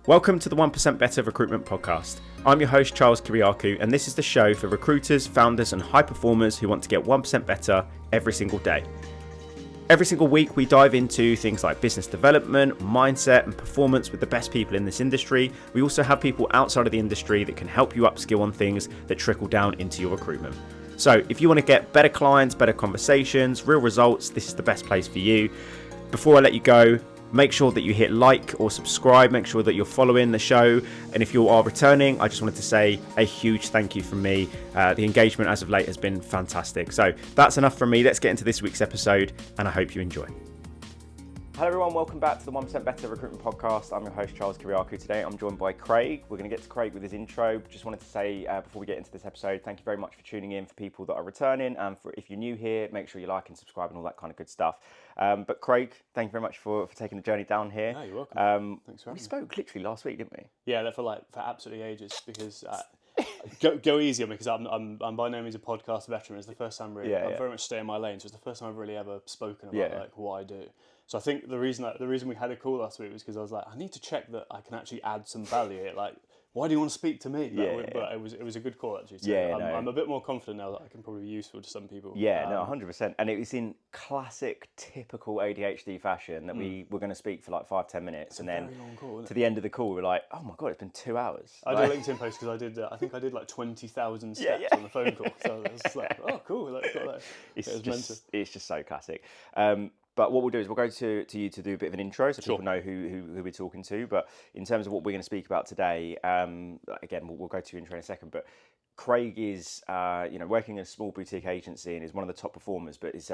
Welcome to the 1% Better Recruitment Podcast. I'm your host, Charles Kiriakou, and this is the show for recruiters, founders, and high performers who want to get 1% better every single day. Every single week, we dive into things like business development, mindset, and performance with the best people in this industry. We also have people outside of the industry that can help you upskill on things that trickle down into your recruitment. So if you want to get better clients, better conversations, real results, this is the best place for you. Before I let you go, make sure that you hit like or subscribe, make sure that you're following the show. And if you are returning, I just wanted to say a huge thank you from me. The engagement as of late has been fantastic. So that's enough from me. Let's get into this week's episode and I hope you enjoy. Hello everyone, welcome back to the 1% Better Recruitment Podcast. I'm your host, Charles Kiriakou. Today I'm joined by Craig. We're going to get to Craig with his intro. Just wanted to say before we get into this episode, thank you very much for tuning in, for people that are returning, and for if you're new here, make sure you like and subscribe and all that kind of good stuff. But Craig, thank you very much for taking the journey down here. No, you're welcome. Thanks for having me. We spoke literally last week, didn't we? Yeah, for absolutely ages, because go easy on me, because I'm by no means a podcast veteran. It's the first time really. I'm very much stay in my lane, so it's the first time I've really ever spoken about what I do. So I think the reason we had a call last week was because I was like, I need to check that I can actually add some value here. Like, why do you want to speak to me? But it was a good call actually. So I'm a bit more confident now that I can probably be useful to some people. 100%. And it was in classic, typical ADHD fashion that we were going to speak for like 5-10 minutes, and then to the end of the call, we were like, oh my god, it's been 2 hours. I did a LinkedIn post because I think I did like 20,000 steps on the phone call. So I was just like, oh cool, got that. It's just so classic. But what we'll do is we'll go to you to do a bit of an intro so people know who we're talking to. But in terms of what we're going to speak about today, again, we'll go to your intro in a second. But Craig is, working in a small boutique agency and is one of the top performers, but is,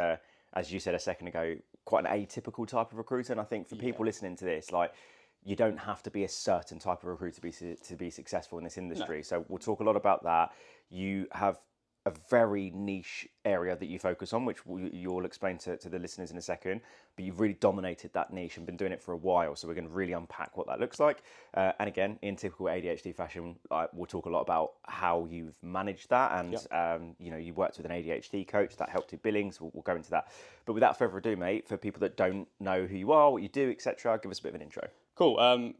as you said a second ago, quite an atypical type of recruiter. And I think for people listening to this, you don't have to be a certain type of recruiter to be successful in this industry. No. So we'll talk a lot about that. You have a very niche area that you focus on, which you'll explain to the listeners in a second, but you've really dominated that niche and been doing it for a while. So we're going to really unpack what that looks like. And again, in typical ADHD fashion, we'll talk a lot about how you've managed that. And, you worked with an ADHD coach that helped you billings. We'll go into that. But without further ado, mate, for people that don't know who you are, what you do, etc., give us a bit of an intro. Cool.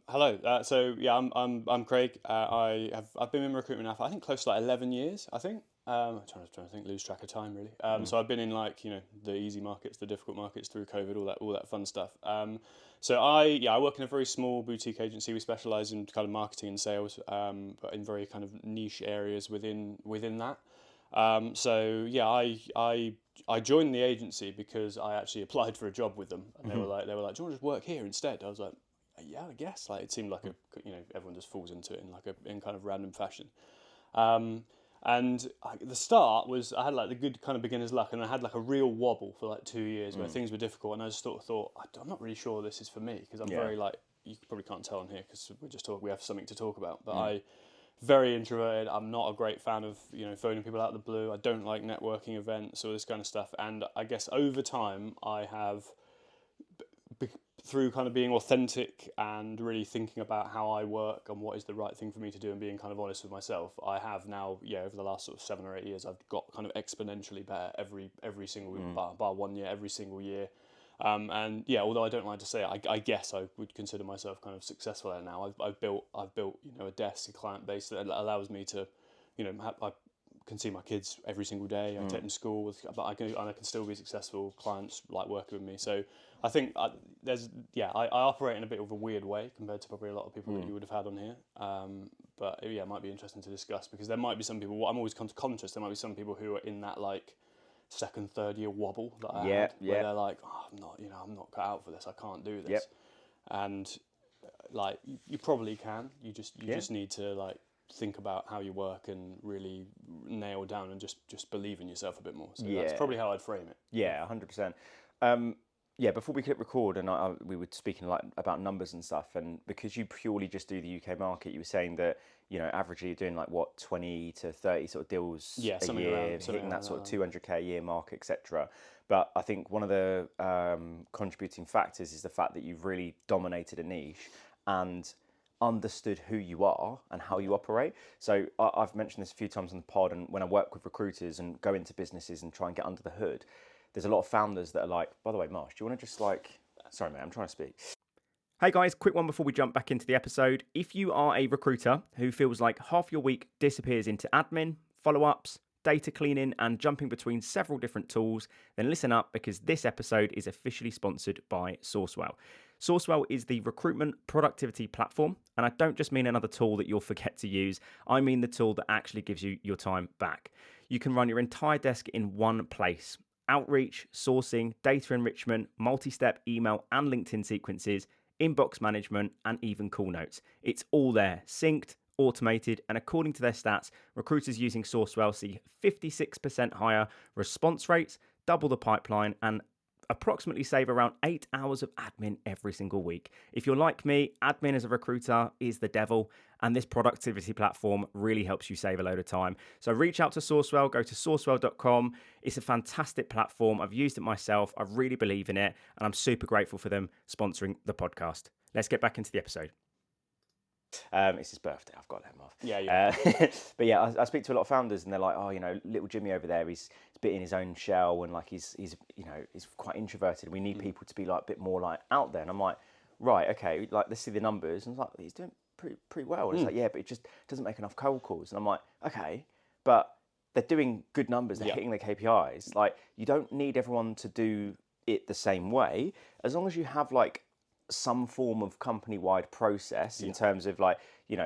Hello. I'm Craig. I've been in recruitment now for I think close to 11 years. I think. I'm trying to think, lose track of time really. So I've been in the easy markets, the difficult markets through COVID, all that fun stuff. So I work in a very small boutique agency. We specialise in kind of marketing and sales, but in very kind of niche areas within that. I joined the agency because I actually applied for a job with them, and they were like, do you want to just work here instead? I was like, yeah, I guess. It seemed like everyone just falls into it in kind of random fashion. The start was I had the good kind of beginner's luck, and I had a real wobble for 2 years where things were difficult, and I just thought I'm not really sure this is for me, because I'm very you probably can't tell on here because we have something to talk about, but I very introverted. I'm not a great fan of phoning people out of the blue. I don't like networking events or this kind of stuff, and I guess over time I have through kind of being authentic and really thinking about how I work and what is the right thing for me to do and being kind of honest with myself, I have now, over the last sort of 7 or 8 years, I've got kind of exponentially better every single bar 1 year, every single year. Although I don't like to say it, I guess I would consider myself kind of successful at it now. I've built a desk, a client base that allows me to, I can see my kids every single day. I take them to school, but I can still be successful. Clients like working with me, so I think I operate in a bit of a weird way compared to probably a lot of people that you would have had on here. But it might be interesting to discuss, because there might be some people. I'm always conscious. There might be some people who are in that second, third year wobble that I had, where they're like, oh, I'm not cut out for this. I can't do this. And you probably can. You just need to think about how you work and really nail down and just believe in yourself a bit more. So that's probably how I'd frame it. Yeah, 100%. Before we click record, and we were speaking about numbers and stuff, and because you purely just do the UK market, you were saying that averagely you're doing 20 to 30 sort of deals a year, hitting that sort of 200k a year mark, etc. But I think one of the contributing factors is the fact that you've really dominated a niche and understood who you are and how you operate. So I've mentioned this a few times on the pod, and when I work with recruiters and go into businesses and try and get under the hood, there's a lot of founders that are like, by the way, Marsh, do you want to just sorry mate, I'm trying to speak. Hey guys, quick one before we jump back into the episode. If you are a recruiter who feels like half your week disappears into admin, follow-ups, data cleaning, and jumping between several different tools, then listen up because this episode is officially sponsored by SourceWhale. SourceWhale is the recruitment productivity platform, and I don't just mean another tool that you'll forget to use. I mean the tool that actually gives you your time back. You can run your entire desk in one place. Outreach, sourcing, data enrichment, multi-step email and LinkedIn sequences, inbox management, and even call notes. It's all there, synced, automated, and according to their stats, recruiters using SourceWhale see 56% higher response rates, double the pipeline, and approximately save around 8 hours of admin every single week. If you're like me, admin as a recruiter is the devil, and this productivity platform really helps you save a load of time. So reach out to SourceWhale, go to sourcewhale.com. It's a fantastic platform. I've used it myself. I really believe in it, and I'm super grateful for them sponsoring the podcast. Let's get back into the episode. It's his birthday. I've got to let him off. Yeah. But yeah, I speak to a lot of founders, and they're like, "Oh, little Jimmy over there, he's a bit in his own shell, and like he's quite introverted. We need people to be like a bit more like out there." And I'm like, "Right, okay, like let's see the numbers." And I was like, "He's doing pretty well." And it's like, "Yeah, but it just doesn't make enough cold calls." And I'm like, "Okay, but they're doing good numbers. They're hitting their KPIs. Like you don't need everyone to do it the same way, as long as you have like some form of company-wide process in terms of like,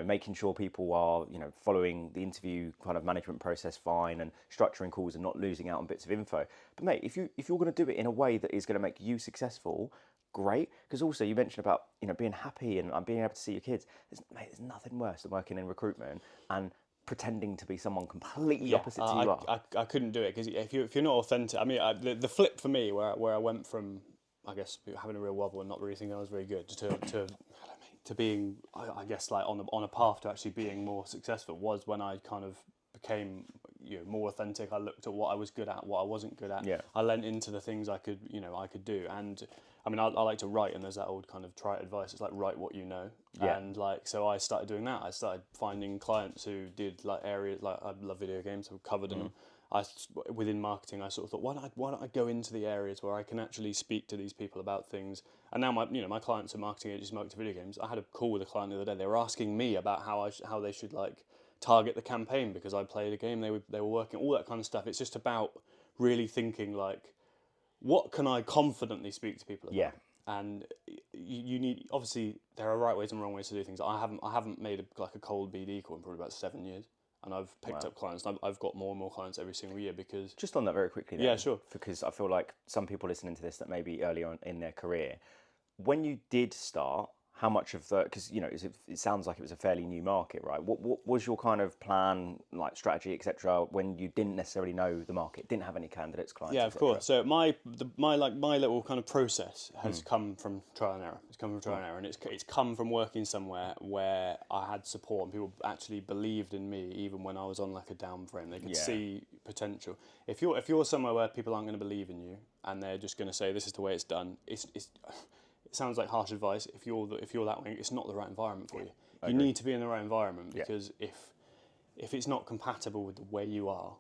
making sure people are, following the interview kind of management process fine and structuring calls and not losing out on bits of info. But mate, if you're going to do it in a way that is going to make you successful, great. Because also you mentioned about, being happy and being able to see your kids. There's nothing worse than working in recruitment and pretending to be someone completely opposite to you are. I couldn't do it because if you're not authentic, I mean, the flip for me where I went from, I guess, having a real wobble and not really thinking I was very good to being, I guess, like on a path to actually being more successful was when I kind of became more authentic. I looked at what I was good at, what I wasn't good at. Yeah. I lent into the things I could do. And I mean, I like to write, and there's that old kind of trite advice. It's like write what you know. Yeah. And like, so I started doing that. I started finding clients who did like areas like I love video games. I've covered them. Within marketing, I sort of thought, why don't I go into the areas where I can actually speak to these people about things? And now my clients are marketing agents, marketing video games. I had a call with a client the other day. They were asking me about how they should like target the campaign because I played a game. They were working all that kind of stuff. It's just about really thinking like, what can I confidently speak to people about? Yeah. And you need, obviously there are right ways and wrong ways to do things. I haven't made a cold BD call in probably about 7 years. And I've picked up clients. And I've got more and more clients every single year because... Just on that very quickly then. Yeah, sure. Because I feel like some people listening to this that may be early on in their career, when you did start, how much of the... Because, it sounds like it was a fairly new market, right? What was your kind of plan, like strategy, etc., when you didn't necessarily know the market, didn't have any candidates, clients, Yeah, of course. So my little kind of process has come from trial and error. It's come from trial and error, and it's come from working somewhere where I had support and people actually believed in me even when I was on like a down frame. They could see potential. If you're somewhere where people aren't going to believe in you and they're just going to say this is the way it's done, it sounds like harsh advice. If you're that way, it's not the right environment for you. You need to be in the right environment because if it's not compatible with the way you are,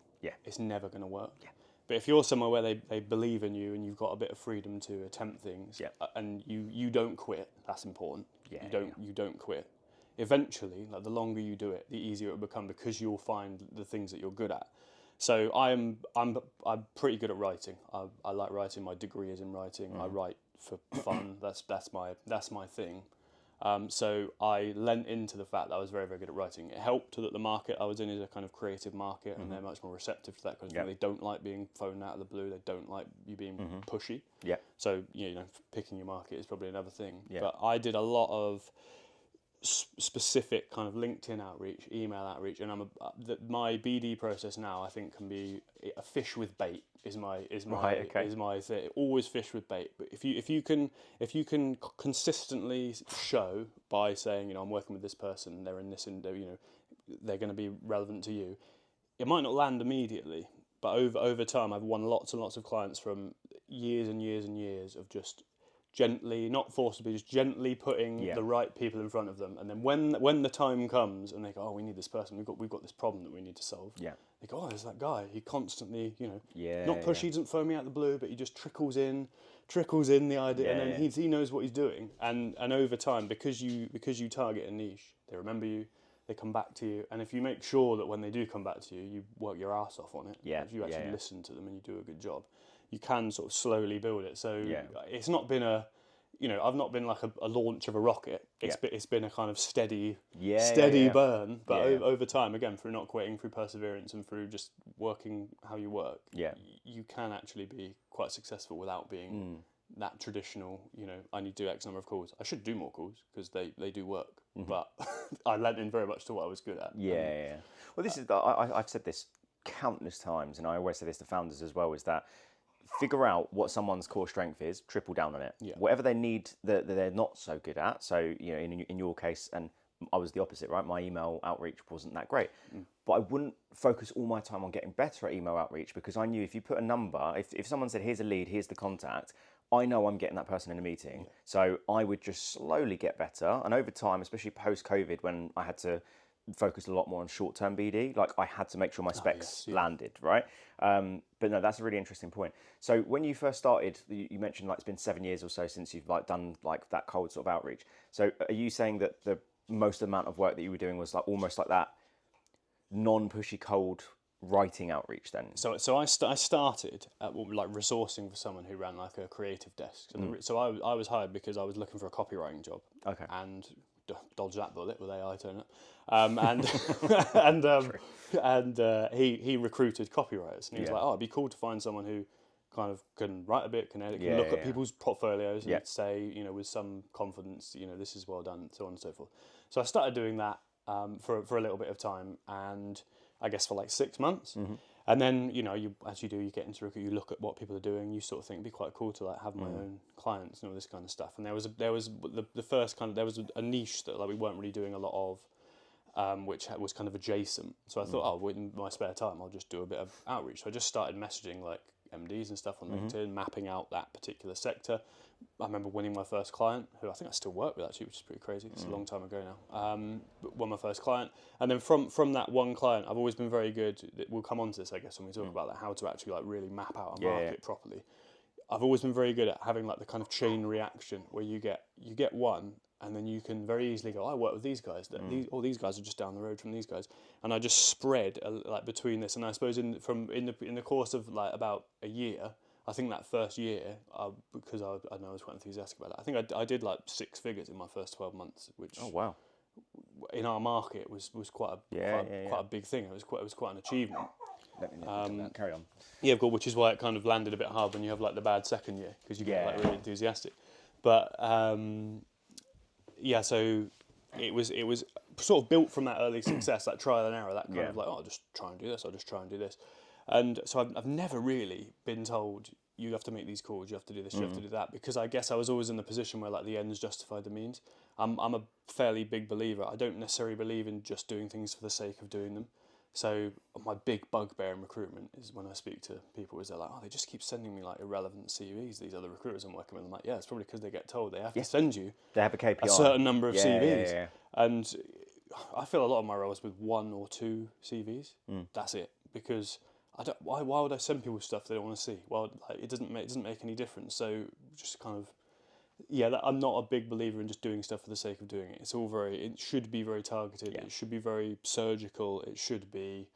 it's never going to work. Yeah. But if you're somewhere where they believe in you and you've got a bit of freedom to attempt things, and you don't quit, that's important. Yeah, you don't quit. Eventually, like the longer you do it, the easier it will become because you'll find the things that you're good at. So I'm pretty good at writing. I like writing. My degree is in writing. I write for fun. That's my thing. So I lent into the fact that I was very, very good at writing. It helped that the market I was in is a kind of creative market, and they're much more receptive to that because they don't like being phoned out of the blue. They don't like you being pushy. Yeah. So picking your market is probably another thing. Yeah. But I did a lot of specific kind of LinkedIn outreach, email outreach, and my BD process now I think can be a fish with bait is my thing. Always fish with bait. But if you can consistently show by saying I'm working with this person, they're in this, and they're going to be relevant to you. It might not land immediately, but over time I've won lots and lots of clients from years and years and years of just gently, not forcibly, just gently putting the right people in front of them. And then when the time comes and they go, oh, we need this person, we've got this problem that we need to solve. Yeah. They go, oh, there's that guy. He constantly, not pushy, he doesn't phone me out of the blue, but he just trickles in the idea, and then he knows what he's doing. And over time, because you target a niche, they remember you, they come back to you, and if you make sure that when they do come back to you, you work your ass off on it. If you actually listen to them and you do a good job, you can sort of slowly build it. So it's not been I've not been like a launch of a rocket. It's been a kind of steady burn. But over time, again, through not quitting, through perseverance, and through just working how you work, you can actually be quite successful without being that traditional. I need to do X number of calls. I should do more calls because they do work. But I lent in very much to what I was good at. Well, this is I've said this countless times, and I always say this to founders as well, is that figure out what someone's core strength is, triple down on it. Whatever they need that they're not so good at. So, in your case, and I was the opposite, right? My email outreach wasn't that great. But I wouldn't focus all my time on getting better at email outreach, because I knew if you put a number, if someone said, here's a lead, here's the contact, I know I'm getting that person in a meeting. So I would just slowly get better. And over time, especially post-COVID, when I had to focus a lot more on short-term BD, like I had to make sure my specs landed, right? But no, that's a really interesting point. So when you first started, you mentioned like it's been 7 years or so since you've like done like that cold sort of outreach. So are you saying that the most amount of work that you were doing was like almost like that non-pushy cold writing outreach then? So I started at like resourcing for someone who ran like a creative desk. So I was hired because I was looking for a copywriting job. Okay. And dodge that bullet with AI turn up. He recruited copywriters, and he was like, oh, it'd be cool to find someone who kind of can write a bit, can edit, can look at people's portfolios and say, with some confidence, this is well done, so on and so forth. So I started doing that for a little bit of time, and I guess for like 6 months. And then, you get into recruit, you look at what people are doing, you sort of think it'd be quite cool to like have my own clients and all this kind of stuff. And there was the first kind of, there was a niche that like we weren't really doing a lot of, which was kind of adjacent. So I thought, in my spare time, I'll just do a bit of outreach. So I just started messaging like MDs and stuff on LinkedIn, mapping out that particular sector. I remember winning my first client, who I think I still work with actually, which is pretty crazy. It's a long time ago now. But won my first client, and then from that one client, I've always been very good. We'll come on to this, I guess, when we talk about that, how to actually like really map out a market properly. I've always been very good at having like the kind of chain reaction where you get one, and then you can very easily go, I work with these guys. These guys are just down the road from these guys, and I just spread like between this. And I suppose in the course of like about a year. I think that first year, because I know I was quite enthusiastic about it, I think I did like 6 figures in my first 12 months, which in our market was quite a big thing. It was quite an achievement. Let me carry on. Yeah, of course, which is why it kind of landed a bit hard when you have like the bad second year, because you get like really enthusiastic. But so it was sort of built from that early success, that trial and error, that kind of like, I'll just try and do this. And so I've never really been told, you have to make these calls, you have to do this, you have to do that, because I guess I was always in the position where like the ends justify the means. I'm a fairly big believer. I don't necessarily believe in just doing things for the sake of doing them. So my big bugbear in recruitment is when I speak to people, is they're like, oh, they just keep sending me like irrelevant CVs, these other recruiters I'm working with. I'm like, yeah, it's probably because they get told they have to send you they have a KPI, a certain number of CVs. And I feel a lot of my roles with 1 or 2 CVs. That's it, because why would I send people stuff they don't want to see? Well, like, it doesn't make any difference. So just kind of, I'm not a big believer in just doing stuff for the sake of doing it. It should be very targeted. It should be very surgical. It should be,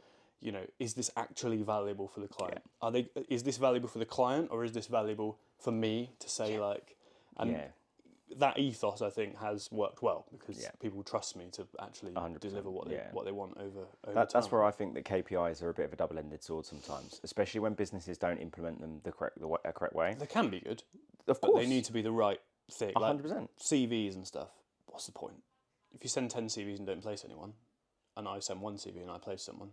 is this actually valuable for the client? Is this valuable for the client, or is this valuable for me to say that ethos, I think, has worked well, because people trust me to actually deliver what they want over time. That's where I think that KPIs are a bit of a double-ended sword sometimes, especially when businesses don't implement them the correct way. They can be good, of course, but they need to be the right thing. 100%. Like CVs and stuff. What's the point? If you send 10 CVs and don't place anyone, and I send 1 CV and I place someone,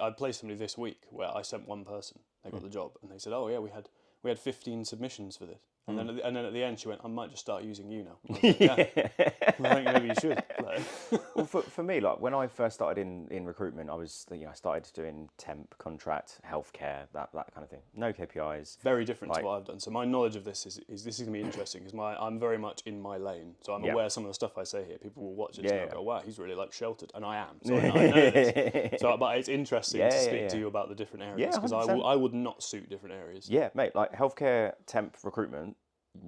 I placed somebody this week where I sent 1 person, they got the job, and they said, oh yeah, we had 15 submissions for this. And then at the end she went, I might just start using you now. I was like, yeah. I think maybe you should. Like. Well, for me, like when I first started in recruitment, I started doing temp, contract, healthcare, that kind of thing. No KPIs. Very different to what I've done. So my knowledge of this is this is going to be interesting because I'm very much in my lane. So I'm aware of some of the stuff I say here. People will watch it and go, wow, he's really like sheltered. And I am. So I know this. So, but it's interesting to speak to you about the different areas because I would not suit different areas. Yeah, mate, like healthcare, temp, recruitment,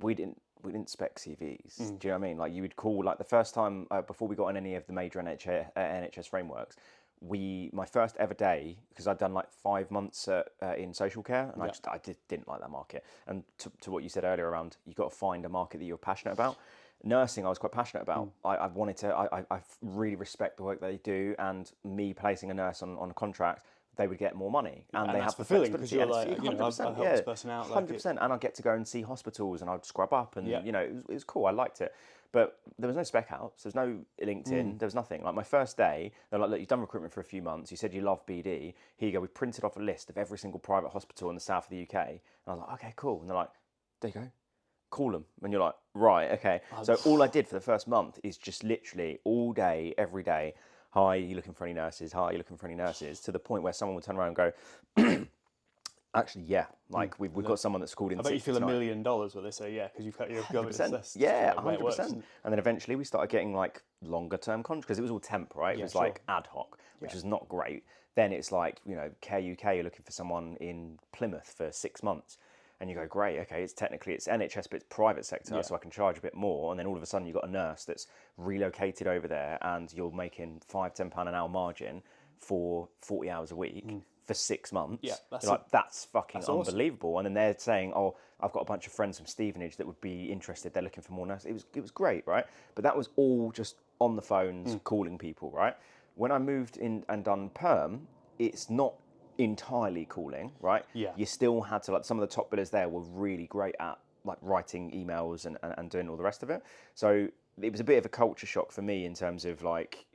we didn't spec CVs. Do you know what I mean? Like you would call, like the first time before we got on any of the major NHS frameworks, my first ever day, because I'd done like 5 months in social care, and I didn't like that market. And to what you said earlier around, you got to find a market that you're passionate about. Nursing, I was quite passionate about. I really respect the work that they do, and me placing a nurse on a contract, they would get more money, and they have the fulfilling because you're like, I've helped this person out. 100%, and I'd get to go and see hospitals, and I'd scrub up, and it was cool. I liked it, but there was no spec outs. There's no LinkedIn. There was nothing. Like my first day, they're like, look, you've done recruitment for a few months. You said you love BD. Here you go. We printed off a list of every single private hospital in the south of the UK, and I was like, okay, cool. And they're like, there you go. Call them. And you're like, right, okay. So all I did for the first month is just literally all day, every day. Hi, are you looking for any nurses? Hi, are you looking for any nurses? To the point where someone would turn around and go, actually, yeah. Like we've got someone that's called in. I bet you feel $1 million when they say yeah, because you've got your government. Yeah, 100%. And then eventually we started getting like longer term contracts because it was all temp, right? It was like ad hoc, which is not great. Then it's like, Care UK, you're looking for someone in Plymouth for 6 months. And you go, great, okay, it's NHS, but it's private sector, so I can charge a bit more. And then all of a sudden you've got a nurse that's relocated over there and you're making £5-10 an hour margin for 40 hours a week for 6 months. Yeah, that's fucking unbelievable. Awesome. And then they're saying, oh, I've got a bunch of friends from Stevenage that would be interested. They're looking for more nurses. It was great, right? But that was all just on the phones, calling people, right? When I moved in and done perm, it's not entirely calling, right? Yeah. You still had to, like, some of the top billers there were really great at like writing emails and doing all the rest of it. So it was a bit of a culture shock for me in terms of like,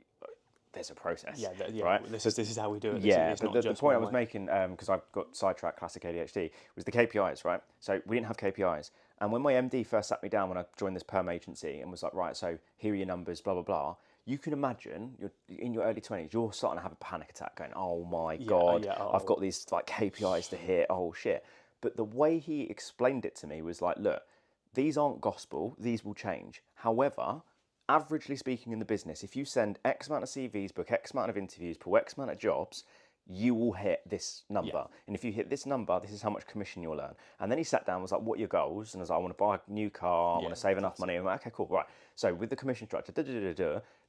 there's a process. Right? This is how we do it. But the point I was making, because I've got sidetracked classic ADHD, was the KPIs, right? So we didn't have KPIs. And when my MD first sat me down when I joined this perm agency and was like, right, so here are your numbers, blah, blah, blah. You can imagine, you're in your early 20s, you're starting to have a panic attack going, oh my God, I've got these like KPIs to hit, oh shit. But the way he explained it to me was like, look, these aren't gospel, these will change. However, averagely speaking in the business, if you send X amount of CVs, book X amount of interviews, pull X amount of jobs, you will hit this number. Yeah. And if you hit this number, this is how much commission you'll earn. And then he sat down and was like, what are your goals? And I was like, I want to buy a new car, I want to save enough money. I'm like, okay, cool, right. So with the commission structure,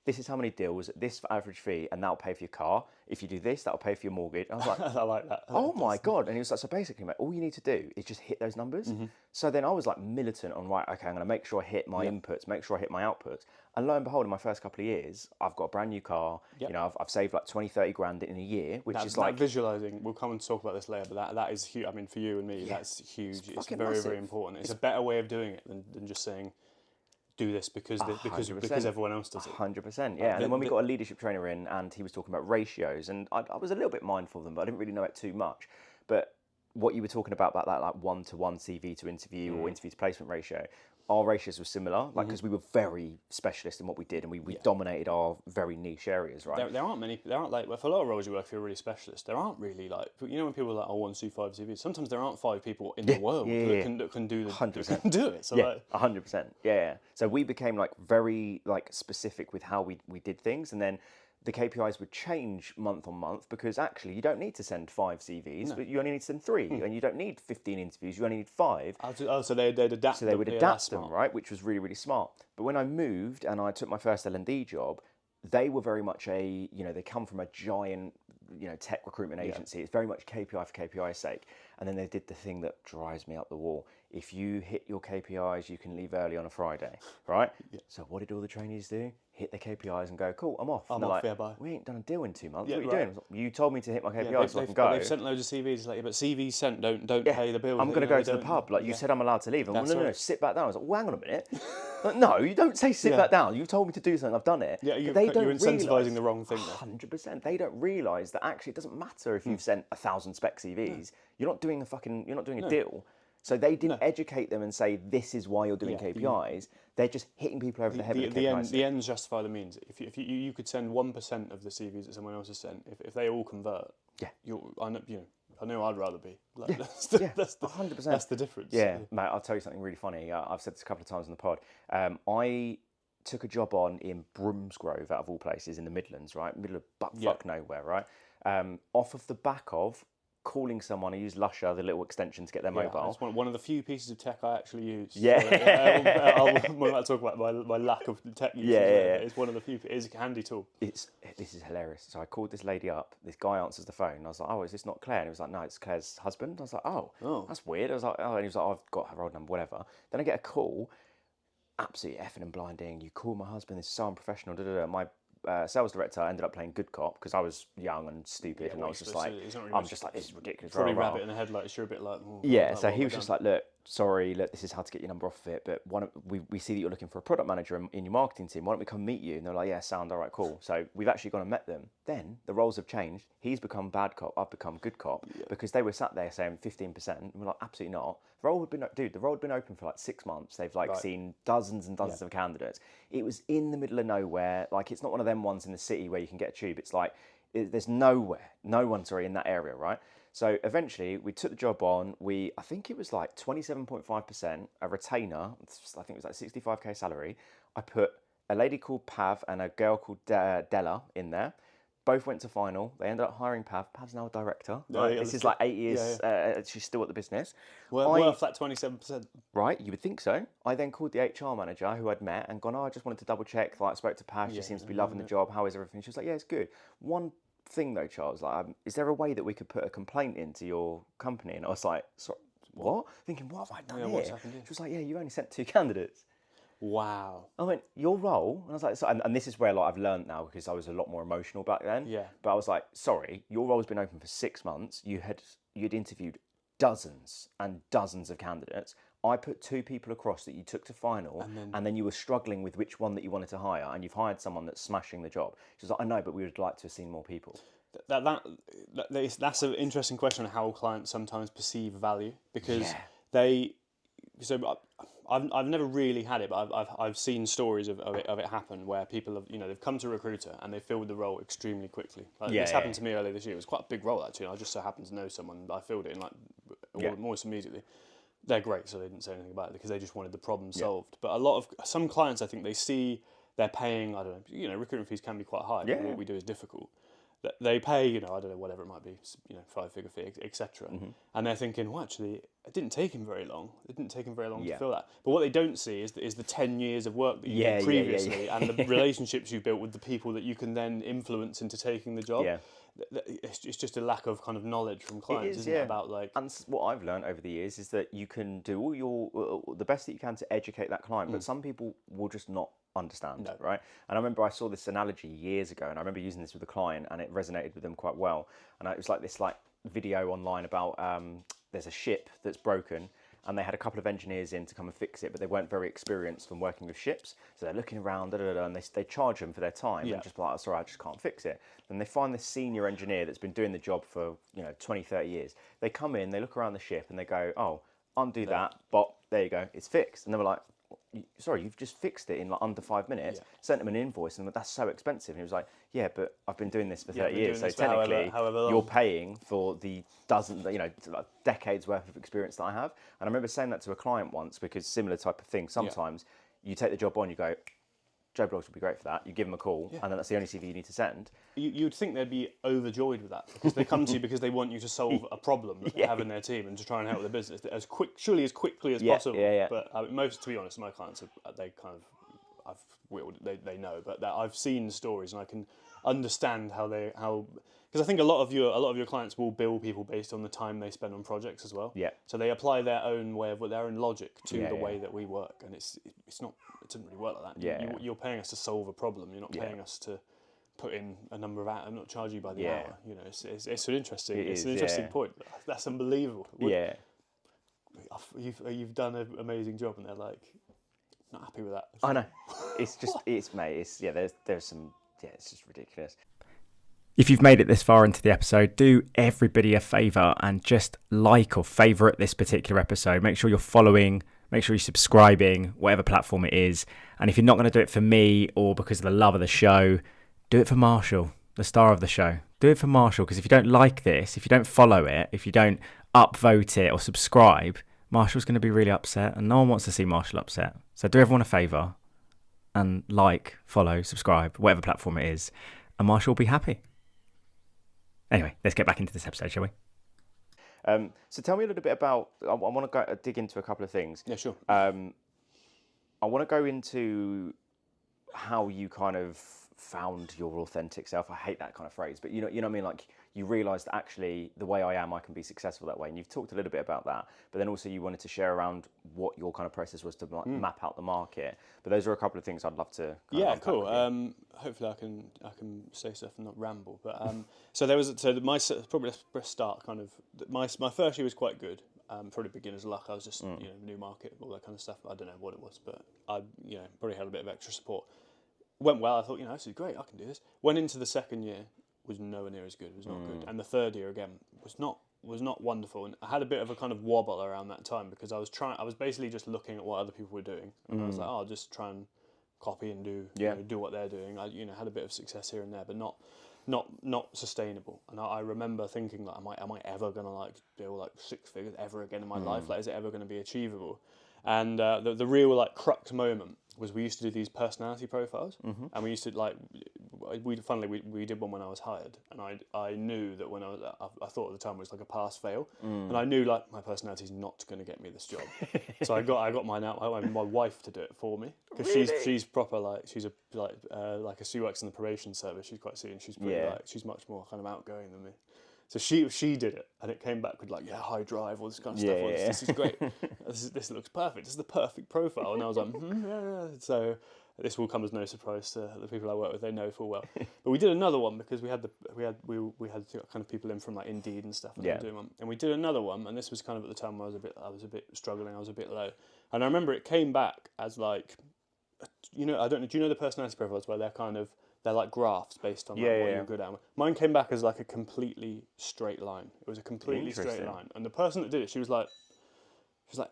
this is how many deals, this average fee, and that'll pay for your car. If you do this, that'll pay for your mortgage. And I was like, I like that. Oh my God. And he was like, so basically, mate, all you need to do is just hit those numbers. So then I was like militant on, right, okay, I'm going to make sure I hit my inputs, make sure I hit my outputs. And lo and behold, in my first couple of years, I've got a brand new car. I've saved like 20, 30 grand in a year, which is like... visualising, we'll come and talk about this later, but that is huge. I mean, for you and me, that's huge. It's very, massive. Very important. It's a better way of doing it than just saying, do this because everyone else does it. 100%, yeah. And then when we got a leadership trainer in and he was talking about ratios, and I was a little bit mindful of them, but I didn't really know it too much. But what you were talking about that like 1-to-1 CV to interview or interview to placement ratio, our ratios were similar, like because we were very specialist in what we did, and we dominated our very niche areas, right? There aren't like, for a lot of roles you work, if you're really specialist, there aren't really like, when people are like, I want to do 5 CVs, sometimes there aren't 5 people in the world that can do 100%. Do it. So 100%. Yeah. So we became like very like specific with how we did things, and then the KPIs would change month on month because actually you don't need to send 5 CVs, but you only need to send 3, and you don't need 15 interviews, you only need 5. So they'd adapt. So they would adapt them, right? Which was really, really smart. But when I moved and I took my first L&D job, they were very much they come from a giant, tech recruitment agency. It's very much KPI for KPI's sake. And then they did the thing that drives me up the wall. If you hit your KPIs, you can leave early on a Friday, right? So what did all the trainees do? Hit their KPIs and go, cool, I'm off. I'm off, like, bye. We ain't done a deal in 2 months. What are you doing? You told me to hit my KPIs so I can go. They've sent loads of CVs, like, but CVs sent don't pay the bills. I'm going to go to the pub. Like, you said I'm allowed to leave. No, sit back down. I was like, well, hang on a minute. Like, no, you don't say sit back down. You've told me to do something. I've done it. Yeah, you're incentivising the wrong thing. 100%. They don't realise that actually it doesn't matter if you've sent 1,000 spec CVs. You're not doing a deal. So they didn't educate them and say, this is why you're doing KPIs. They're just hitting people over the head with KPIs. The ends justify the means. If you could send 1% of the CVs that someone else has sent, if they all convert, I know I'd rather be. Like, that's 100%. That's the difference. Yeah, mate, I'll tell you something really funny. I've said this a couple of times in the pod. I took a job on in Broomsgrove, out of all places, in the Midlands, right? Middle of butt-fuck nowhere, right? Off of the back of calling someone who used Lusher, the little extension to get their mobile. It's one of the few pieces of tech I actually use. Yeah. So, I'll talk about my lack of tech use. It's one of the few. It's a handy tool. This is hilarious. So I called this lady up. This guy answers the phone. I was like, oh, is this not Claire? And he was like, no, it's Claire's husband. I was like, oh, that's weird. I was like, oh, and he was like, I've got her old number, whatever. Then I get a call, absolutely effing and blinding. You call my husband. This is so unprofessional. My sales director ended up playing good cop because I was young and stupid, and I was just like, this is ridiculous. Probably rabbit in the headlights. You're a bit like, so he was just like, look, this is how to get your number off of it, but we see that you're looking for a product manager in your marketing team. Why don't we come meet you? And they're like, yeah, sound all right, cool. So we've actually gone and met them. Then the roles have changed. He's become bad cop. I've become good cop because they were sat there saying 15%. And we're like, absolutely not. The role had been open for like 6 months. They've seen dozens and dozens of candidates. It was in the middle of nowhere. Like, it's not one of them ones in the city where you can get a tube. It's like, there's no one in that area, right? So eventually we took the job on. I think it was like 27.5%, a retainer. I think it was like 65k salary. I put a lady called Pav and a girl called Della in there. Both went to final. They ended up hiring Pav. Pav's now a director. Right? This is like 8 years. She's still at the business. Worth that 27%. Right, you would think so. I then called the HR manager who I'd met and gone, I just wanted to double check. Like, I spoke to Pav. She seems to be loving the job. How is everything? She was like, yeah, it's good. One thing though, Charles, like, is there a way that we could put a complaint into your company? And I was like, sorry, what? Thinking, what have I done here? What's happened here? She was like, yeah, you only sent 2 candidates. Wow. I went, your role? And I was like, so, and this is where I've learned now because I was a lot more emotional back then. Yeah. But I was like, sorry, your role's been open for 6 months. You'd interviewed dozens and dozens of candidates. I put 2 people across that you took to final, and then you were struggling with which one that you wanted to hire, and you've hired someone that's smashing the job. She was like, I know, but we would like to have seen more people. That's an interesting question on how clients sometimes perceive value, because I've never really had it, but I've seen stories of it happen where people have, they've come to a recruiter and they filled the role extremely quickly. This happened to me earlier this year. It was quite a big role actually. I just so happened to know someone. I filled it in almost immediately. They're great, so they didn't say anything about it because they just wanted the problem solved. But some clients, I think they see they're paying, I don't know, recruitment fees can be quite high. But what we do is difficult. They pay, I don't know, whatever it might be, 5-figure fee, etc. And they're thinking, well, actually, it didn't take him very long. It didn't take him very long to fill that. But what they don't see is the 10 years of work that you did previously and the relationships you built with the people that you can then influence into taking the job. Yeah. It's just a lack of kind of knowledge from clients, isn't it? About and what I've learned over the years is that you can do all the best that you can to educate that client, but some people will just not understand, right? And I remember I saw this analogy years ago, and I remember using this with a client, and it resonated with them quite well. And it was like this video online about there's a ship that's broken, and they had a couple of engineers in to come and fix it, but they weren't very experienced from working with ships. So they're looking around, and they charge them for their time, and just like, oh, sorry, I just can't fix it. Then they find this senior engineer that's been doing the job for 20, 30 years. They come in, they look around the ship, and they go, oh, undo that, but there you go, it's fixed. And they were like, sorry, you've just fixed it in under 5 minutes, sent him an invoice, and that's so expensive. And he was like, yeah, but I've been doing this for 30 years, so technically you're paying for the decades worth of experience that I have. And I remember saying that to a client once, because similar type of thing, sometimes you take the job on, you go, Joe Blogs would be great for that. You give them a call, and then that's the only CV you need to send. You'd think they'd be overjoyed with that, because they come to you because they want you to solve a problem that they have in their team and to try and help their business as quickly as possible. But to be honest, my clients they know, but I've seen stories and I can understand how because I think a lot of your clients will bill people based on the time they spend on projects as well. Yeah. So they apply their own logic to the way that we work, and it doesn't really work like that. Yeah. You're paying us to solve a problem. You're not paying us to put in a number of hours. I'm not charging you by the hour. It's an interesting point. That's unbelievable. You've done an amazing job, and they're like not happy with that. I know. There's some. It's just ridiculous. If you've made it this far into the episode, do everybody a favour and just like or favourite this particular episode. Make sure you're following, make sure you're subscribing, whatever platform it is. And if you're not going to do it for me or because of the love of the show, do it for Marshall, the star of the show. Do it for Marshall, because if you don't like this, if you don't follow it, if you don't upvote it or subscribe, Marshall's going to be really upset, and no one wants to see Marshall upset. So do everyone a favour and like, follow, subscribe, whatever platform it is, and Marshall will be happy. Anyway, let's get back into this episode, shall we? So tell me a little bit about, I want to dig into a couple of things. Yeah, sure. I want to go into how you kind of found your authentic self. I hate that kind of phrase, but you know what I mean? Like, you realise that actually the way I am, I can be successful that way. And you've talked a little bit about that, but then also you wanted to share around what your kind of process was to map out the market. But those are a couple of things I'd love to cool. Hopefully I can say stuff and not ramble. But probably let's start kind of my first year was quite good. Probably beginner's luck. I was just new market, all that kind of stuff. I don't know what it was, but I probably had a bit of extra support. Went well. I thought this is great. I can do this. Went into the second year, was nowhere near as good. It was not good. And the third year again was not wonderful. And I had a bit of a kind of wobble around that time because I was basically just looking at what other people were doing, and I was like, I'll just try and copy and do what they're doing. I had a bit of success here and there, but not sustainable. And I remember thinking like, am I ever gonna like do like 6 figures ever again in my life? Like, is it ever gonna be achievable? And the real like crux moment was we used to do these personality profiles, and we used to we did one when I was hired, and I knew that when I thought at the time it was like a pass fail, and I knew like my personality is not going to get me this job, so I got my wife to do it for me, because she's proper like she's she works in the probation service. She's quite senior. She's pretty she's much more kind of outgoing than me. So she did it, and it came back with like high drive, all this kind of stuff. This is great. This looks perfect. This is the perfect profile. And I was like, yeah. So this will come as no surprise to the people I work with. They know full well. But we did another one because we had kind of people in from like Indeed and stuff. Doing one. And we did another one, and this was kind of at the time where I was a bit struggling. I was a bit low, and I remember it came back as like, I don't know. Do you know the personality profiles where they're like graphs based on what you're good at? Mine came back as like a completely straight line. It was a completely straight line. And the person that did it, she was like,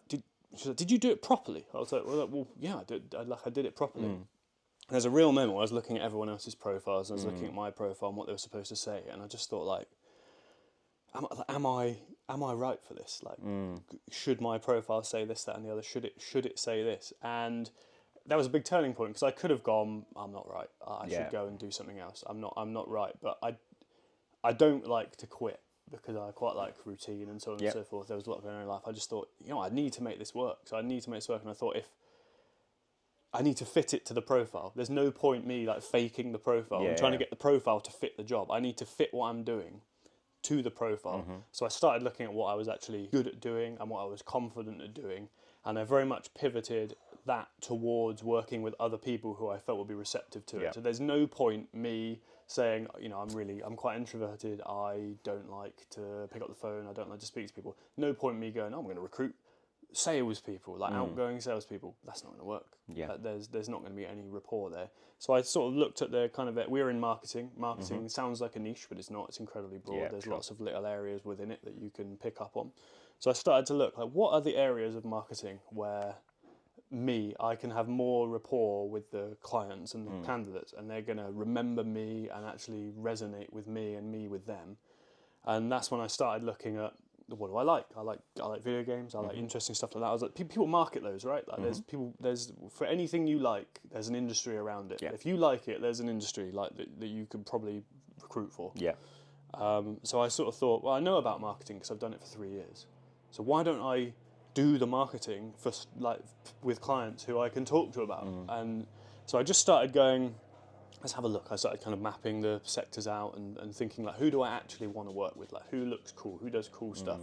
did you do it properly? I was like, well yeah, I did it properly. And there's a real moment where I was looking at everyone else's profiles, and I was looking at my profile and what they were supposed to say, and I just thought like, am I right for this? Like, should my profile say this, that, and the other? Should it say this? And that was a big turning point, because I could have gone, I'm not right. I should go and do something else. I'm not right. But I don't like to quit, because I quite like routine and so on and so forth. There was a lot going on in life. I just thought, I need to make this work. So I need to make this work. And I thought, if I need to fit it to the profile, there's no point me like faking the profile and trying to get the profile to fit the job. I need to fit what I'm doing to the profile. So I started looking at what I was actually good at doing and what I was confident at doing. And I very much pivoted that towards working with other people who I felt would be receptive to it. So there's no point me saying, I'm quite introverted. I don't like to pick up the phone. I don't like to speak to people. No point me going, I'm going to recruit salespeople, like outgoing salespeople. That's not going to work. There's not going to be any rapport there. So I sort of looked at the kind of, we're in marketing. Marketing sounds like a niche, but it's not. It's incredibly broad. There's lots of little areas within it that you can pick up on. So I started to look, like, what are the areas of marketing where I can have more rapport with the clients and the candidates, and they're going to remember me and actually resonate with me and me with them. And that's when I started looking at, what do I like? I like video games. I like interesting stuff like that. I was like, people market those, right? Like, there's for anything you like, there's an industry around it. If you like it, there's an industry like that you could probably recruit for. So I sort of thought, well, I know about marketing because I've done it for 3 years. So why don't I do the marketing for with clients who I can talk to about? And so I just started going, let's have a look. I started kind of mapping the sectors out and thinking, like, who do I actually want to work with? Like, who looks cool? Who does cool stuff?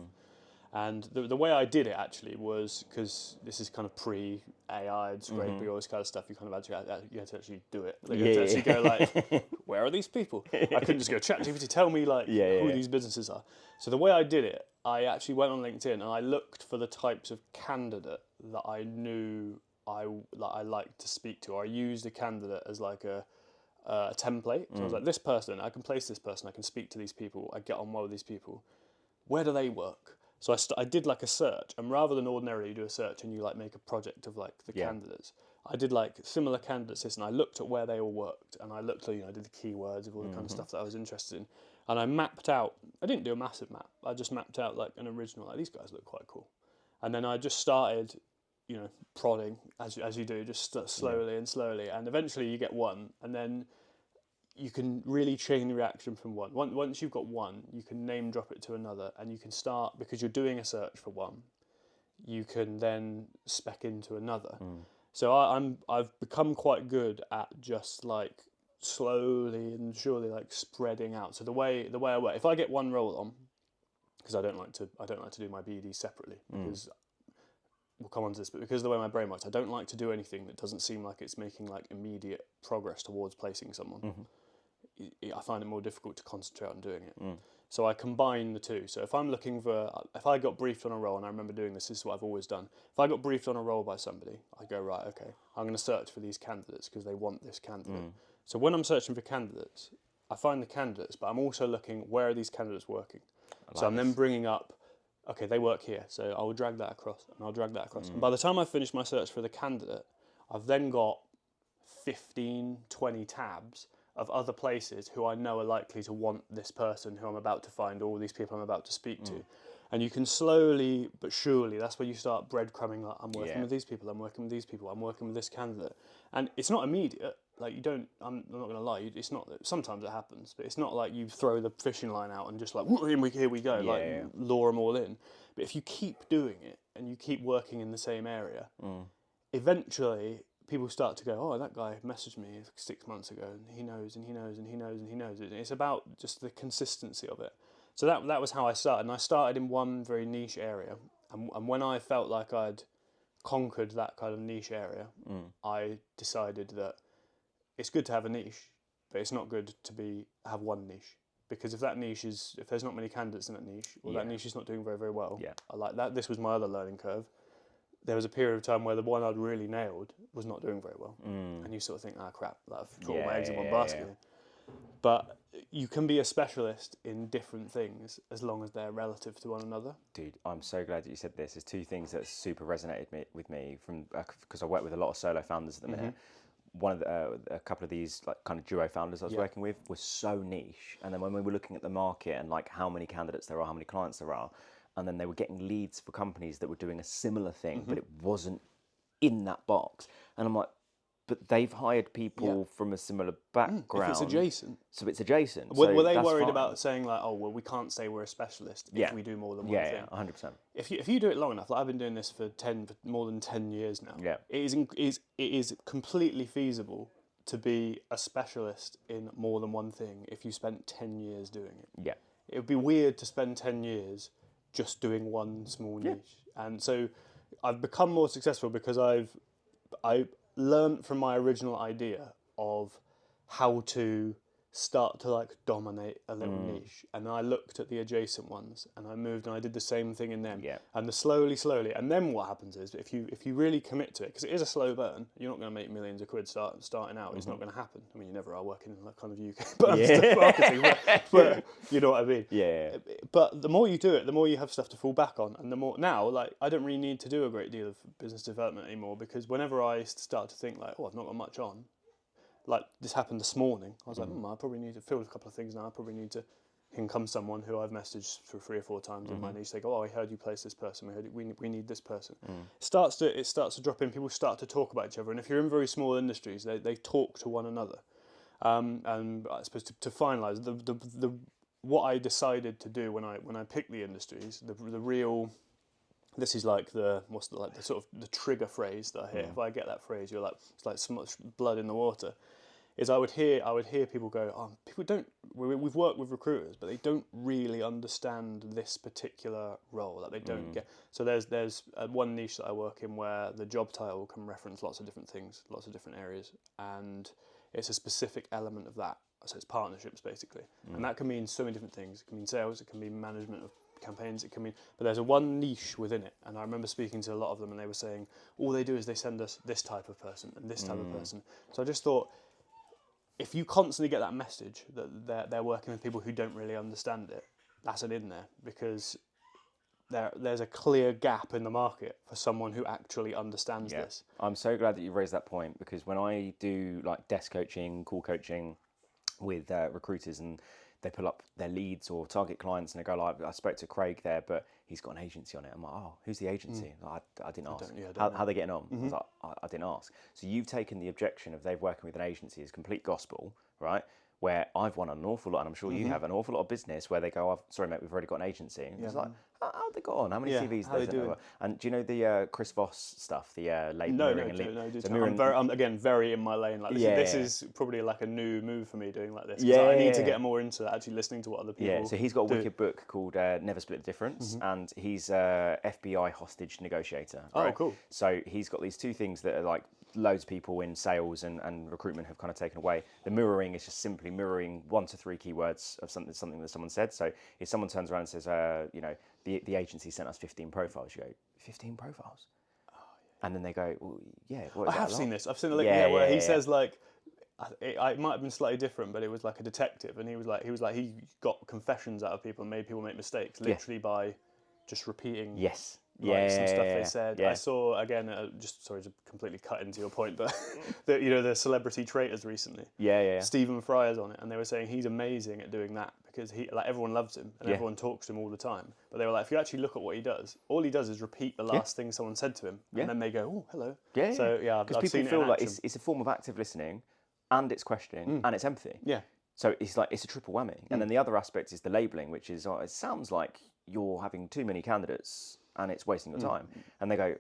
And the way I did it actually was, because this is kind of pre-AI and scraping, all this kind of stuff, you kind of you had to actually do it. Like, you had to actually go like, where are these people? I couldn't just go, ChatGPT, tell me like who these businesses are. So the way I did it, I actually went on LinkedIn and I looked for the types of candidate that I knew I liked to speak to. Or I used a candidate as like a a template. So I was like, this person, I can place this person, I can speak to these people, I get on well with these people. Where do they work? So I did like a search, and rather than ordinarily you do a search and you like make a project of like the candidates, I did like similar candidates and I looked at where they all worked, and I looked at, I did the keywords of all the kind of stuff that I was interested in, and I mapped out. I didn't do a massive map. I just mapped out like an original. Like, these guys look quite cool, and then I just started, prodding as you do, just slowly and slowly, and eventually you get one, and then you can really chain the reaction from one. Once you've got one, you can name drop it to another, and you can start, because you're doing a search for one, you can then spec into another. So I've become quite good at just like slowly and surely like spreading out. So the way I work, if I get one role on, because I don't like to do my BD separately, because we'll come on to this, but because of the way my brain works, I don't like to do anything that doesn't seem like it's making like immediate progress towards placing someone. I find it more difficult to concentrate on doing it. So I combine the two. So if I got briefed on a role, and I remember doing this is what I've always done. If I got briefed on a role by somebody, I go, right, okay, I'm going to search for these candidates because they want this candidate. So when I'm searching for candidates, I find the candidates, but I'm also looking, where are these candidates working? So I'm then bringing up, okay, they work here, so I will drag that across, and I'll drag that across. And by the time I finish my search for the candidate, I've then got 15, 20 tabs of other places who I know are likely to want this person who I'm about to find, all these people I'm about to speak to. And you can slowly but surely, that's where you start breadcrumbing, like, I'm working with these people, I'm working with these people, I'm working with this candidate. And it's not immediate. Like, I'm not going to lie, it's not, sometimes it happens, but it's not like you throw the fishing line out and just like, here we go, lure them all in. But if you keep doing it and you keep working in the same area, eventually people start to go, oh, that guy messaged me 6 months ago, and he knows, and he knows, and he knows, and he knows. It's about just the consistency of it. So that was how I started. And I started in one very niche area. And when I felt like I'd conquered that kind of niche area, I decided that it's good to have a niche, but it's not good to have one niche. Because if there's not many candidates in that niche, or that niche is not doing very, very well, I like that. This was my other learning curve. There was a period of time where the one I'd really nailed was not doing very well. And you sort of think, crap, I've got all my eggs in one basket. But you can be a specialist in different things as long as they're relative to one another. Dude, I'm so glad that you said this. There's two things that super resonated with me from because I work with a lot of solo founders at the minute. One of a couple of these like kind of duo founders I was working with was so niche. And then when we were looking at the market and like how many candidates there are, how many clients there are, and then they were getting leads for companies that were doing a similar thing, but it wasn't in that box. And I'm like, but they've hired people from a similar background. If it's adjacent. So it's adjacent. Were they worried about saying like, oh, well, we can't say we're a specialist if we do more than one thing? Yeah, 100%. If you do it long enough, like I've been doing this for more than 10 years now. Yeah. It is completely feasible to be a specialist in more than one thing if you spent 10 years doing it. Yeah. It would be weird to spend 10 years just doing one small niche. And so I've become more successful because I learned from my original idea of how to start to like dominate a little niche, and I looked at the adjacent ones and I moved and I did the same thing in them, and the slowly, and then what happens is if you really commit to it, because it is a slow burn, you're not going to make millions of quid starting out. It's not going to happen. I mean, you never are working in that kind of UK marketing, but you know what I mean. But the more you do it, the more you have stuff to fall back on, and the more now, like, I don't really need to do a great deal of business development anymore, because whenever I start to think like, oh, I've not got much on. Like, this happened this morning. I was like, I probably need to fill a couple of things now. I probably need to... Here comes someone who I've messaged for 3 or 4 times in my niche. They go, oh, I heard you place this person. We need this person. It starts to drop in. People start to talk about each other. And if you're in very small industries, they talk to one another. And I suppose to finalise, the what I decided to do when I picked the industries, the real... This is like the sort of the trigger phrase that I hear. If I get that phrase, you're like, it's like so much blood in the water. Is I would hear people go, oh, people don't. We've worked with recruiters, but they don't really understand this particular role. Like, they don't get. So there's one niche that I work in where the job title can reference lots of different things, lots of different areas, and it's a specific element of that. So it's partnerships basically, and that can mean so many different things. It can mean sales. It can mean management of campaigns, it can mean, but there's one niche within it, and I remember speaking to a lot of them, and they were saying all they do is they send us this type of person and this type of person. So I just thought, if you constantly get that message that they're working with people who don't really understand it, that's an in there, because there's a clear gap in the market for someone who actually understands this. I'm so glad that you raised that point, because when I do like desk coaching, call coaching with recruiters, and they pull up their leads or target clients, and they go like, I spoke to Craig there, but he's got an agency on it. I'm like, oh, who's the agency? Like, I didn't ask. How are they getting on? I was like, I didn't ask. So you've taken the objection of they're working with an agency as complete gospel, right? Where I've won an awful lot, and I'm sure you have an awful lot of business where they go, sorry mate, we've already got an agency. And it's like, how'd they got on? How many CVs how they do doing? And do you know the Chris Voss stuff, the mirroring? I'm again very in my lane. Like this is probably like a new move for me doing like this. I need to get more into that, actually listening to what other people. Yeah, so he's got a wicked book called Never Split the Difference, and he's a FBI hostage negotiator. Right? Oh, cool. So he's got these two things that are like loads of people in sales and recruitment have kind of taken away. The mirroring is just simply mirroring 1 to 3 keywords of something that someone said. So if someone turns around and says, the agency sent us 15 profiles, you go, 15 profiles? Oh, yeah. And then they go, well, yeah. What is I have that seen like? this. I've seen a link where he says like, it might have been slightly different, but it was like a detective, and he was like he got confessions out of people and made people make mistakes literally by just repeating. Yes. Some stuff they said. I saw again. Just sorry to completely cut into your point, but the celebrity traitors recently. Stephen Fry's on it, and they were saying he's amazing at doing that, because everyone loves him and everyone talks to him all the time. But they were like, if you actually look at what he does, all he does is repeat the last thing someone said to him, and then they go, oh, hello. So because people feel like it's a form of active listening, and it's questioning, and it's empathy. So it's like it's a triple whammy. And then the other aspect is the labelling, which is it sounds like you're having too many candidates and it's wasting your time. And they go,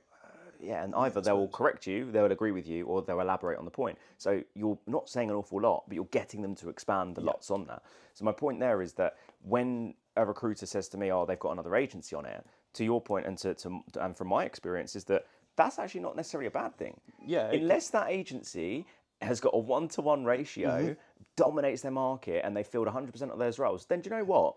and either they will correct you, they'll agree with you, or they'll elaborate on the point. So you're not saying an awful lot, but you're getting them to expand the lots on that. So my point there is that when a recruiter says to me, oh, they've got another agency on it, to your point and from my experience, is that that's actually not necessarily a bad thing. Unless that agency has got a 1-to-1 ratio, dominates their market, and they filled 100% of those roles, then do you know what?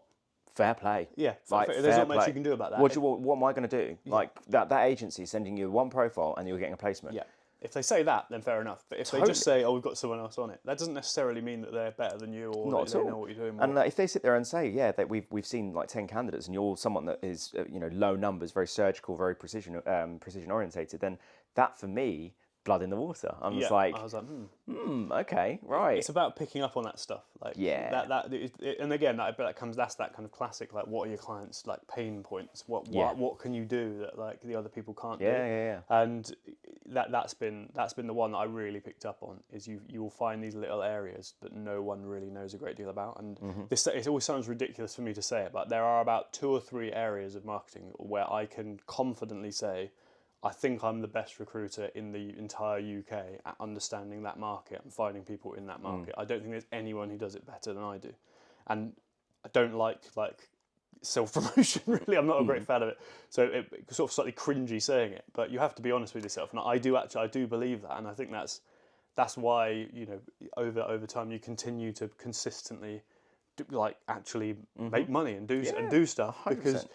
Fair play. There's not much you can do about that. What am I going to do? Like that agency sending you one profile and you're getting a placement. If they say that, then fair enough. But if they just say, oh, we've got someone else on it, that doesn't necessarily mean that they're better than you, or not they know what you're doing. And if they sit there and say, that we've seen like 10 candidates, and you're someone that is low numbers, very surgical, very precision orientated, then that for me, blood in the water. I was like, okay, right. It's about picking up on that stuff. Like and again, that comes. That's that kind of classic. Like, what are your clients' like pain points? What can you do that like the other people can't do? And that's been the one that I really picked up on. Is you will find these little areas that no one really knows a great deal about. And it always sounds ridiculous for me to say it, but there are about 2 or 3 areas of marketing where I can confidently say, I think I'm the best recruiter in the entire UK at understanding that market and finding people in that market. I don't think there's anyone who does it better than I do. And I don't like self-promotion, really. I'm not a great fan of it. So it's sort of slightly cringy saying it, but you have to be honest with yourself. And I do believe that. And I think that's why, over time you continue to consistently actually make money and do stuff 100%. Because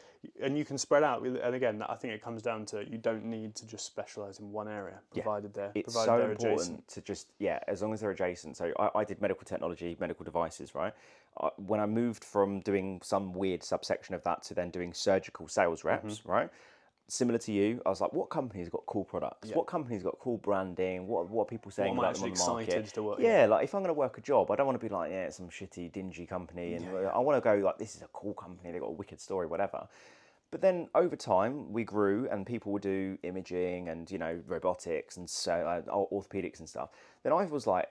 you can spread out. And again, I think it comes down to you don't need to just specialise in one area, provided they're important adjacent. to just as long as they're adjacent. So I did medical technology, medical devices, right? When I moved from doing some weird subsection of that to then doing surgical sales reps, right? Similar to you, I was like, what company's got cool products? What company's got cool branding? What are people saying about them on the market? To work, like if I'm going to work a job, I don't want to be like, it's some shitty, dingy company. And I want to go like, this is a cool company. They've got a wicked story, whatever. But then over time, we grew and people would do imaging and, robotics and orthopedics and stuff. Then I was like,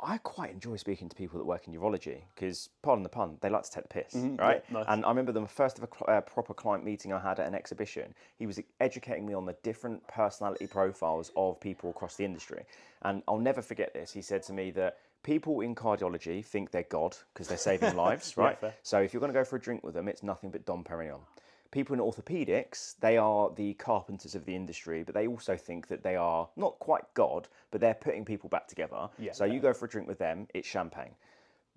I quite enjoy speaking to people that work in urology because, pardon the pun, they like to take the piss, right? Yeah, nice. And I remember the first of a proper client meeting I had at an exhibition. He was educating me on the different personality profiles of people across the industry. And I'll never forget this. He said to me that people in cardiology think they're God because they're saving lives, right? So if you're going to go for a drink with them, it's nothing but Dom Perignon. People in orthopedics, they are the carpenters of the industry, but they also think that they are not quite God, but they're putting people back together. You go for a drink with them, it's champagne.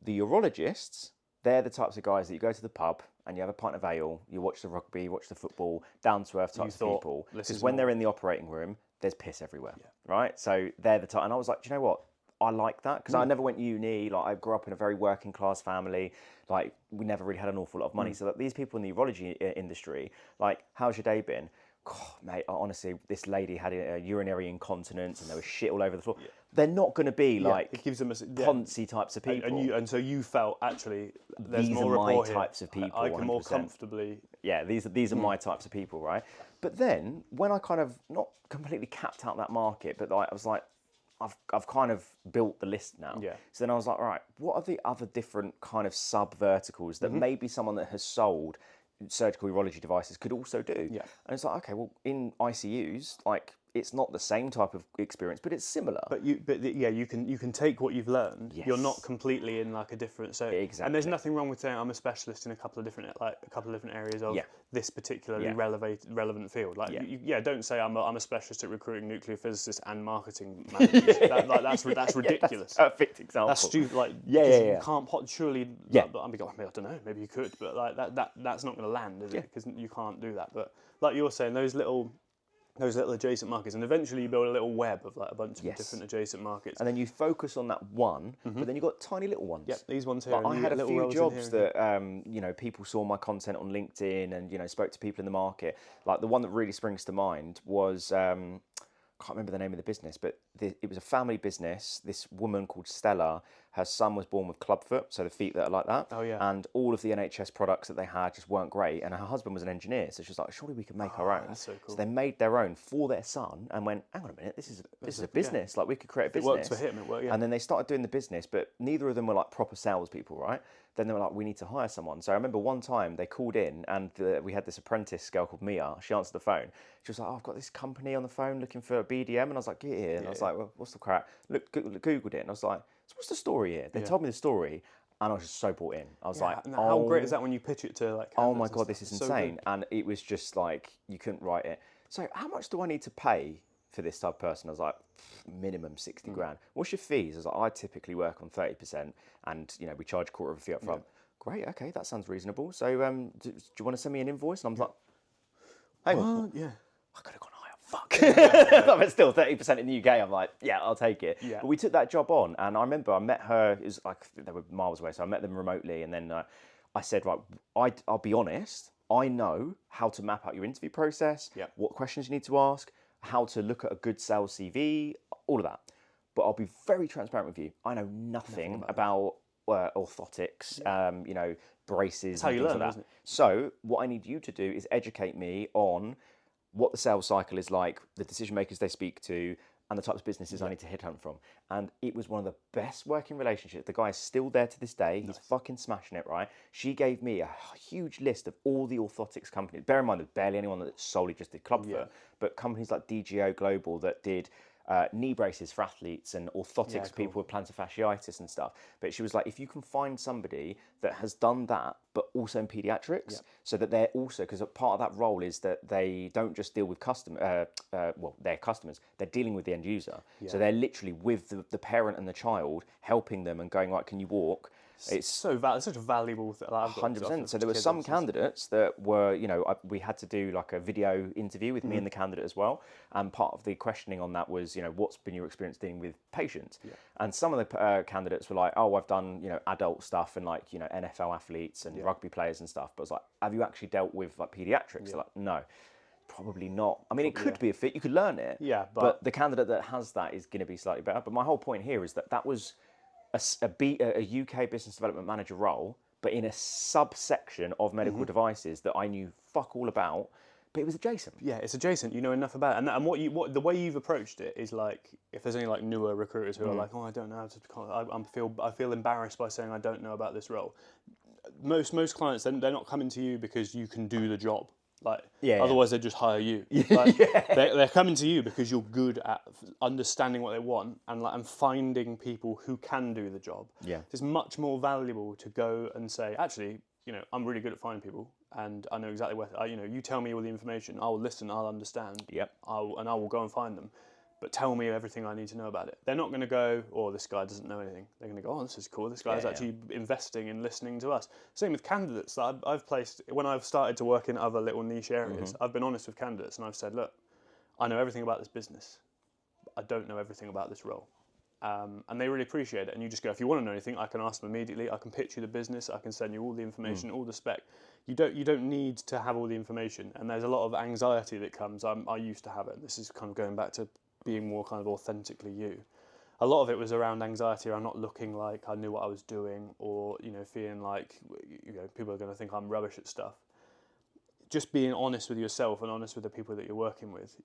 The urologists, they're the types of guys that you go to the pub and you have a pint of ale, you watch the rugby, you watch the football, down-to-earth types of people. Because when they're in the operating room, there's piss everywhere, right? So they're the type. And I was like, do you know what? I like that because I never went uni. Like I grew up in a very working class family. Like we never really had an awful lot of money. So that these people in the urology industry, like, how's your day been? God, mate, honestly, this lady had a urinary incontinence and there was shit all over the floor. Yeah. They're not going to be like it gives them poncy types of people. And so you felt, actually, there's these more are my rapport types here. of people. I can 100%. more comfortably. Yeah, these are my types of people, right? But then when I kind of not completely capped out that market, but like, I was like, I've kind of built the list now. Yeah. So then I was like, all right, what are the other different kind of sub verticals that maybe someone that has sold surgical urology devices could also do? Yeah. And it's like, okay, well, in ICUs, like, it's not the same type of experience, but it's similar. But you can take what you've learned. Yes. You're not completely in like a different. So Exactly. And there's nothing wrong with saying I'm a specialist in a couple of different areas of this particularly relevant field. Like don't say I'm a specialist at recruiting nuclear physicists and marketing managers. That's ridiculous. Perfect example. That's stupid. Like you can't surely. I don't know. Maybe you could, but like that's not going to land, is it? Because you can't do that. But like you're saying, those little adjacent markets, and eventually you build a little web of like a bunch of different adjacent markets. And then you focus on that one, but then you've got tiny little ones. Yep, these ones here. Like I had a few jobs that, people saw my content on LinkedIn and, spoke to people in the market. Like the one that really springs to mind was, I can't remember the name of the business, but it was a family business. This woman called Stella, her son was born with clubfoot, so the feet that are like that. Oh, yeah. And all of the NHS products that they had just weren't great. And her husband was an engineer, so she was like, surely we could make our own. That's so cool. So they made their own for their son and went, hang on a minute, this is a business. Like we could create a business. It works for him, it worked, yeah. And then they started doing the business, but neither of them were like proper salespeople, right? Then they were like, we need to hire someone. So I remember one time they called in and we had this apprentice girl called Mia. She answered the phone. She was like, I've got this company on the phone looking for a BDM. And I was like, get here. And I was like, well, what's the crap? Googled it. And I was like, so what's the story here? They told me the story. And I was just so bought in. I was like, how great is that when you pitch it to like oh my God, this is insane. And it was just like, you couldn't write it. So how much do I need to pay for this type of person? I was like, minimum 60 grand. What's your fees? I was like, I typically work on 30% and, we charge a quarter of a fee up front. Great, okay, that sounds reasonable. So do you want to send me an invoice? And I'm like, hang on. Yeah. I could have gone higher. Fuck. But still, 30% in the UK, I'm like, yeah, I'll take it. Yeah. But we took that job on, and I remember I met her, it was like, they were miles away, so I met them remotely, and then I said, right, I'll be honest, I know how to map out your interview process, what questions you need to ask, how to look at a good sales CV, all of that. But I'll be very transparent with you. I know nothing about orthotics, braces. That's how you learn, isn't it? So what I need you to do is educate me on what the sales cycle is like, the decision makers they speak to, and the types of businesses I need to headhunt from. And it was one of the best working relationships. The guy is still there to this day. He's fucking smashing it, right? She gave me a huge list of all the orthotics companies. Bear in mind, there's barely anyone that solely just did clubfoot, but companies like DGO Global that did knee braces for athletes and orthotics people with plantar fasciitis and stuff. But she was like, if you can find somebody that has done that, but also in pediatrics, so that they're also, because a part of that role is that they don't just deal with their customers, they're dealing with the end user. So they're literally with the parent and the child, helping them and going, right, can you walk? It's such a valuable thing. 100%. So there were some candidates that were, we had to do like a video interview with me and the candidate as well. And part of the questioning on that was, what's been your experience dealing with patients? And some of the candidates were like, oh, I've done, adult stuff and like, NFL athletes and rugby players and stuff. But I was like, have you actually dealt with like pediatrics? They're like, no, probably not. I mean, it could be a fit. You could learn it. Yeah, but the candidate that has that is going to be slightly better. But my whole point here is that was a UK business development manager role, but in a subsection of medical devices that I knew fuck all about, but it was adjacent. Yeah, it's adjacent. You know enough about it, and the way you've approached it is like, if there's any like newer recruiters who are like, oh, I don't know, I feel embarrassed by saying I don't know about this role. Most clients, they're not coming to you because you can do the job. Otherwise they just hire you. They're coming to you because you're good at understanding what they want and finding people who can do the job. It's much more valuable to go and say, actually, I'm really good at finding people and I know exactly where. You tell me all the information. I will listen. I'll understand. I will go and find them. But tell me everything I need to know about it. They're not going to go, oh, this guy doesn't know anything. They're going to go, oh, this is cool. This guy's actually investing in listening to us. Same with candidates that I've placed. When I've started to work in other little niche areas, I've been honest with candidates and I've said, look, I know everything about this business. I don't know everything about this role. and they really appreciate it. And you just go, if you want to know anything, I can ask them immediately. I can pitch you the business. I can send you all the information, all the spec. You don't need to have all the information. And there's a lot of anxiety that comes. I used to have it. This is kind of going back to being more kind of authentically you. A lot of it was around anxiety, around not looking like I knew what I was doing, or feeling like people are going to think I'm rubbish at stuff. Just being honest with yourself and honest with the people that you're working with,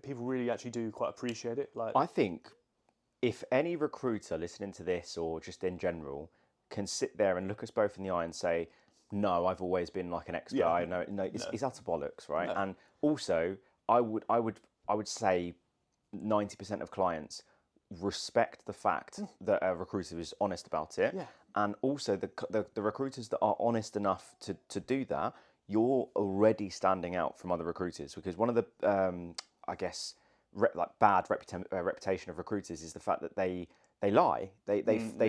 people really actually do quite appreciate it. Like, I think if any recruiter listening to this, or just in general, can sit there and look us both in the eye and say, no, I've always been like an expert. I know, it's utter bollocks, right? No. And also, I would say 90% of clients respect the fact that a recruiter is honest about it, and also the recruiters that are honest enough to do that, you're already standing out from other recruiters, because one of the bad reputation of recruiters is the fact that they lie. They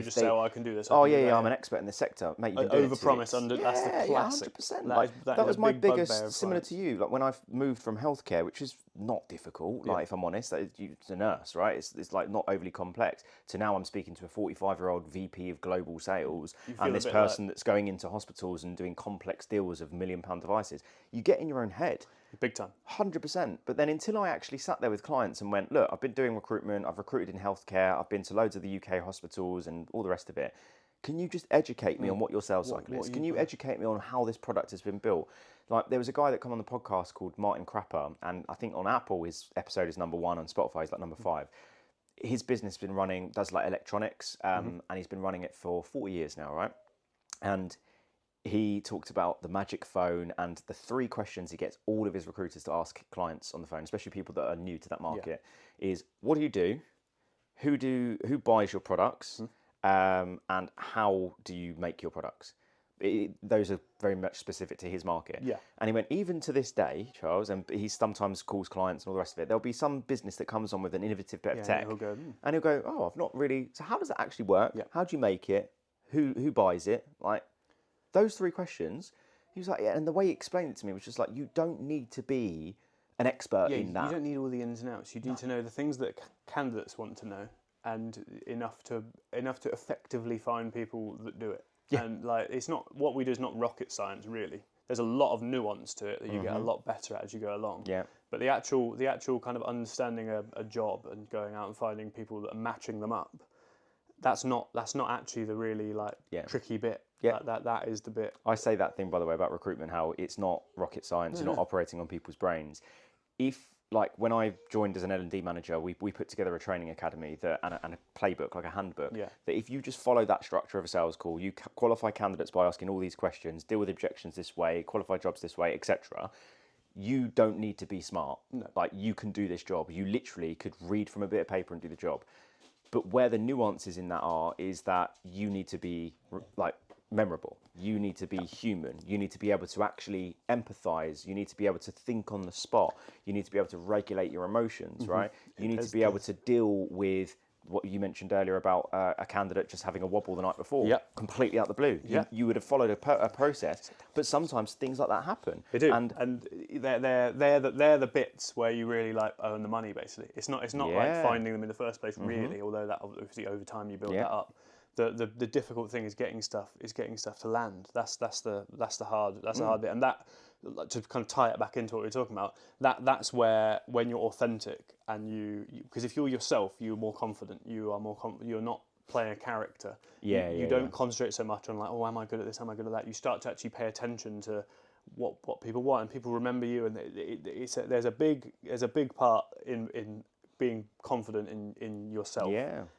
just say, I can do this. I'm an expert in this sector. Mate, you've been overpromise under. That's the classic. 100%. That was my biggest, similar to you. Like when I moved from healthcare, which is not difficult. Like if I'm honest, it's a nurse, right? It's like not overly complex. To now I'm speaking to a 45-year-old VP of global sales, and this person that's going into hospitals and doing complex deals of £1 million devices. You get in your own head. Big time. 100%. But then until I actually sat there with clients and went, look, I've been doing recruitment, I've recruited in healthcare, I've been to loads of the UK hospitals and all the rest of it. Can you just educate me on what your sales cycle is? Can you educate me on how this product has been built? Like there was a guy that came on the podcast called Martin Crapper, and I think on Apple his episode is number 1, on Spotify he's like number 5. His business has been running, does like electronics, and he's been running it for 40 years now, right? And he talked about the magic phone and the 3 questions he gets all of his recruiters to ask clients on the phone, especially people that are new to that market, is what do you do? Who buys your products? And how do you make your products? Those are very much specific to his market. Yeah. And he went, even to this day, Charles, and he sometimes calls clients and all the rest of it, there'll be some business that comes on with an innovative bit of tech. And he'll go, oh, I've not really, so how does it actually work? Yeah. How do you make it? Who buys it? Like, those 3 questions, he was like, and the way he explained it to me was just like, you don't need to be an expert in that. You don't need all the ins and outs. You need to know the things that candidates want to know, and enough to effectively find people that do it. Yeah. And like, it's not, what we do is not rocket science, really. There's a lot of nuance to it that you get a lot better at as you go along. Yeah. But the actual kind of understanding a job and going out and finding people that are matching them up, that's not actually the really tricky bit. Yeah. That is the bit. I say that thing, by the way, about recruitment, how it's not rocket science, you're not operating on people's brains. When I joined as an L&D manager, we put together a training academy and a playbook, like a handbook, that if you just follow that structure of a sales call, you qualify candidates by asking all these questions, deal with objections this way, qualify jobs this way, etc. You don't need to be smart. No. Like, you can do this job. You literally could read from a bit of paper and do the job. But where the nuances in that is that you need to be memorable. You need to be human. You need to be able to actually empathize. You need to be able to think on the spot. You need to be able to regulate your emotions, right? You need to be able to deal with what you mentioned earlier about a candidate just having a wobble the night before, completely out the blue. You would have followed a process, but sometimes things like that happen. They do, and they're the bits where you really earn the money. Basically, it's not like finding them in the first place, really. Although that obviously over time you build that up. The difficult thing is getting stuff to land. That's the hard bit, and that, to kind of tie it back into what we were talking about, that's where, when you're authentic and you because if you're yourself, you're more confident. You're not playing a character. You don't concentrate so much on am I good at this? Am I good at that? You start to actually pay attention to what people want, and people remember you. And there's a big part in being confident in yourself.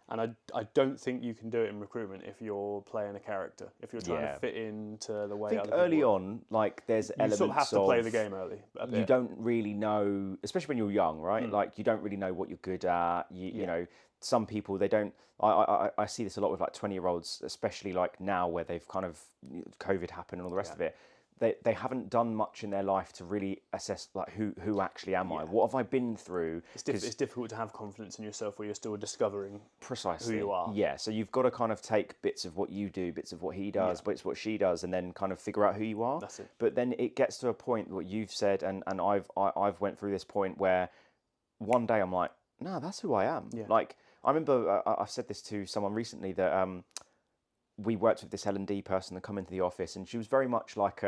And I don't think you can do it in recruitment if you're playing a character, if you're trying to fit into the way. I think early on, there's elements sort of have to play the game early. You don't really know, especially when you're young, right? You don't really know what you're good at. You know, some people, they don't. I see this a lot with 20-year-olds, especially now where they've kind of, COVID happened and all the rest of it. They haven't done much in their life to really assess who actually am I? What have I been through? It's difficult to have confidence in yourself where you're still discovering precisely who you are. Yeah, so you've got to kind of take bits of what you do, bits of what he does, bits of what she does, and then kind of figure out who you are. That's it. But then it gets to a point, what you've said, and I've went through this point where one day I'm like, no, that's who I am. Yeah. I remember I said this to someone recently that we worked with this L&D person that come into the office, and she was very much like